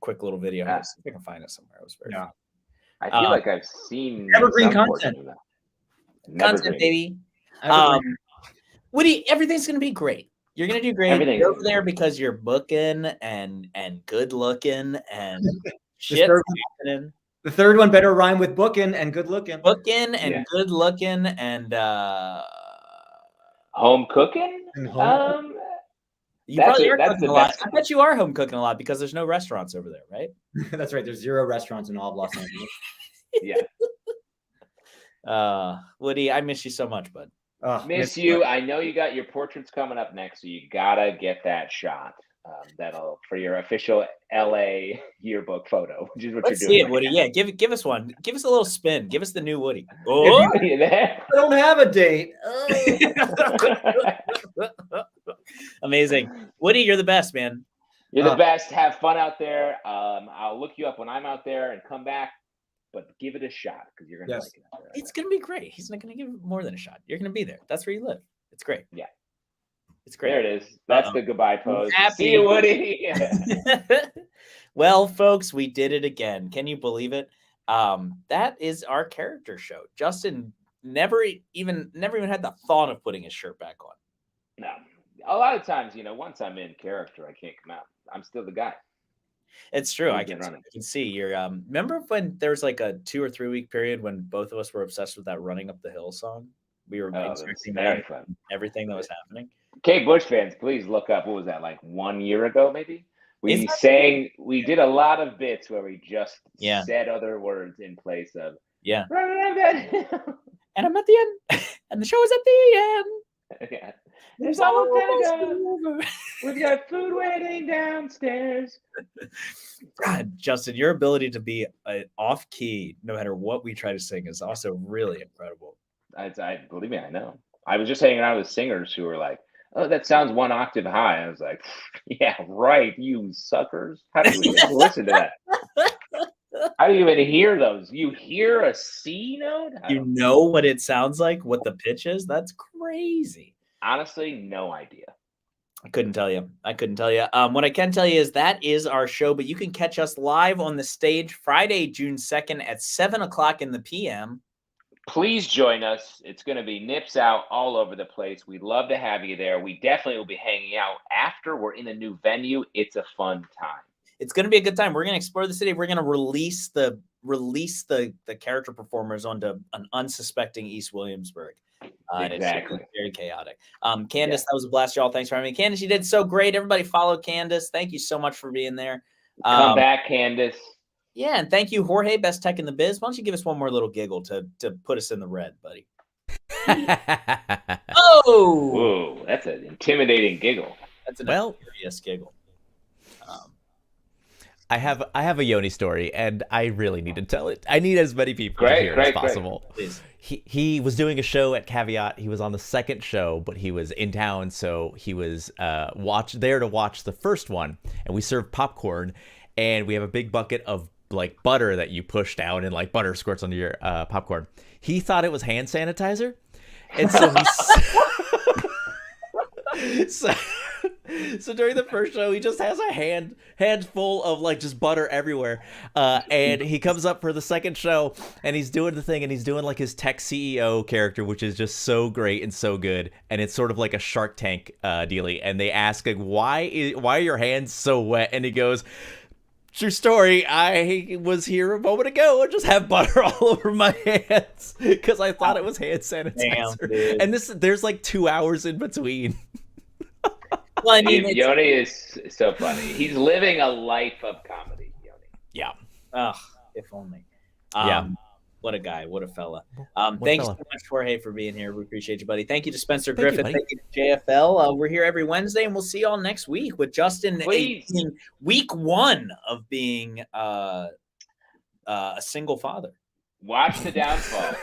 Quick little video. I think I can find it somewhere. It was very fun. I feel like I've seen evergreen content. Content, baby. Woody, everything's gonna be great. You're gonna do great. You're over there because you're booking and good looking and shit happening. The third one better rhyme with booking and good looking. Booking and good looking and home cooking. You probably are cooking a lot. I bet you are home cooking a lot because there's no restaurants over there, right? That's right. There's 0 restaurants in all of Los Angeles. Yeah. Woody, I miss you so much, bud. Miss you. I know you got your portraits coming up next, so you gotta get that shot. That'll for your official LA yearbook photo, which is what Let's you're doing. See it, Woody. Yeah, give us one. Give us a little spin. Give us the new Woody. Oh, I don't have a date. Amazing, Woody. You're the best, man. You're the best. Have fun out there. I'll look you up when I'm out there and come back. But give it a shot because you're gonna like it out there. It's gonna be great. He's not gonna give it more than a shot. You're gonna be there. That's where you live. It's great. Yeah. It's great. There it is. That's the goodbye pose. Happy. See you, Woody. Well, folks, we did it again. Can you believe it? That is our character show. Justin never even had the thought of putting his shirt back on. No. A lot of times, once I'm in character, I can't come out. I'm still the guy. It's true. I Who's been can running? see you're. Remember when there was like a 2 or 3 week period when both of us were obsessed with that "Running Up the Hill" song? We were Oh, that's expecting very that, fun. everything that was happening. Kate Bush fans, please look up. What was that, like 1 year ago, maybe? Is We that- we did a lot of bits where we just Yeah. said other words in place of Yeah. "Running Up That Hill." And I'm at the end, and the show is at the end. Yeah. It's It's almost almost time to go. over. We've got food waiting downstairs. God, Justin, your ability to be off key, no matter what we try to sing, is also really incredible. I believe me, I know. I was just hanging out with singers who were like, "Oh, that sounds 1 octave high." I was like, "Yeah, right, you suckers. How do you even listen to that? How do you even hear those? You hear a C note? You know what it sounds like, what the pitch is? That's crazy. Honestly, no idea. I couldn't tell you. What I can tell you is that is our show, but you can catch us live on the stage Friday, June 2nd at 7:00 in the PM. Please join us. It's going to be nips out all over the place. We'd love to have you there. We definitely will be hanging out after. We're in a new venue. It's a fun time. It's going to be a good time. We're going to explore the city. We're going to release the character performers onto an unsuspecting East Williamsburg. Exactly. It's very chaotic. Candace, that was a blast, y'all. Thanks for having me. Candace, you did so great. Everybody follow Candace. Thank you so much for being there. Come back, Candace. Yeah, and thank you, Jorge, best tech in the biz. Why don't you give us one more little giggle to put us in the red, buddy? Oh! Whoa, that's an intimidating giggle. That's an serious giggle. I have a Yoni story, and I really need to tell it. I need as many people to hear it as possible. Please. He was doing a show at Caveat. He was on the second show, but he was in town, so he was there to watch the first one. And we served popcorn, and we have a big bucket of like butter that you push down, and like butter squirts onto your popcorn. He thought it was hand sanitizer, and so So during the first show, he just has a handful of like just butter everywhere. And he comes up for the second show, and he's doing the thing, and he's doing like his tech CEO character, which is just so great and so good. And it's sort of like a Shark Tank dealie. And they ask like, why are your hands so wet? And he goes, true story, I was here a moment ago and just have butter all over my hands because I thought it was hand sanitizer. Damn, and there's like 2 hours in between. Well, I mean, Yoni is so funny. He's living a life of comedy, Yoni. Yeah. If only. Yeah. What a guy. What a fella. Thanks so much, Jorge, for being here. We appreciate you, buddy. Thank you to Spencer Griffith. buddy. Thank you to JFL. We're here every Wednesday, and we'll see y'all next week with Justin. Week 1 of being a single father. Watch the downfall.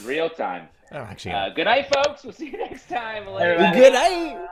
Real time. Oh, actually, Good night, folks. We'll see you next time. good night.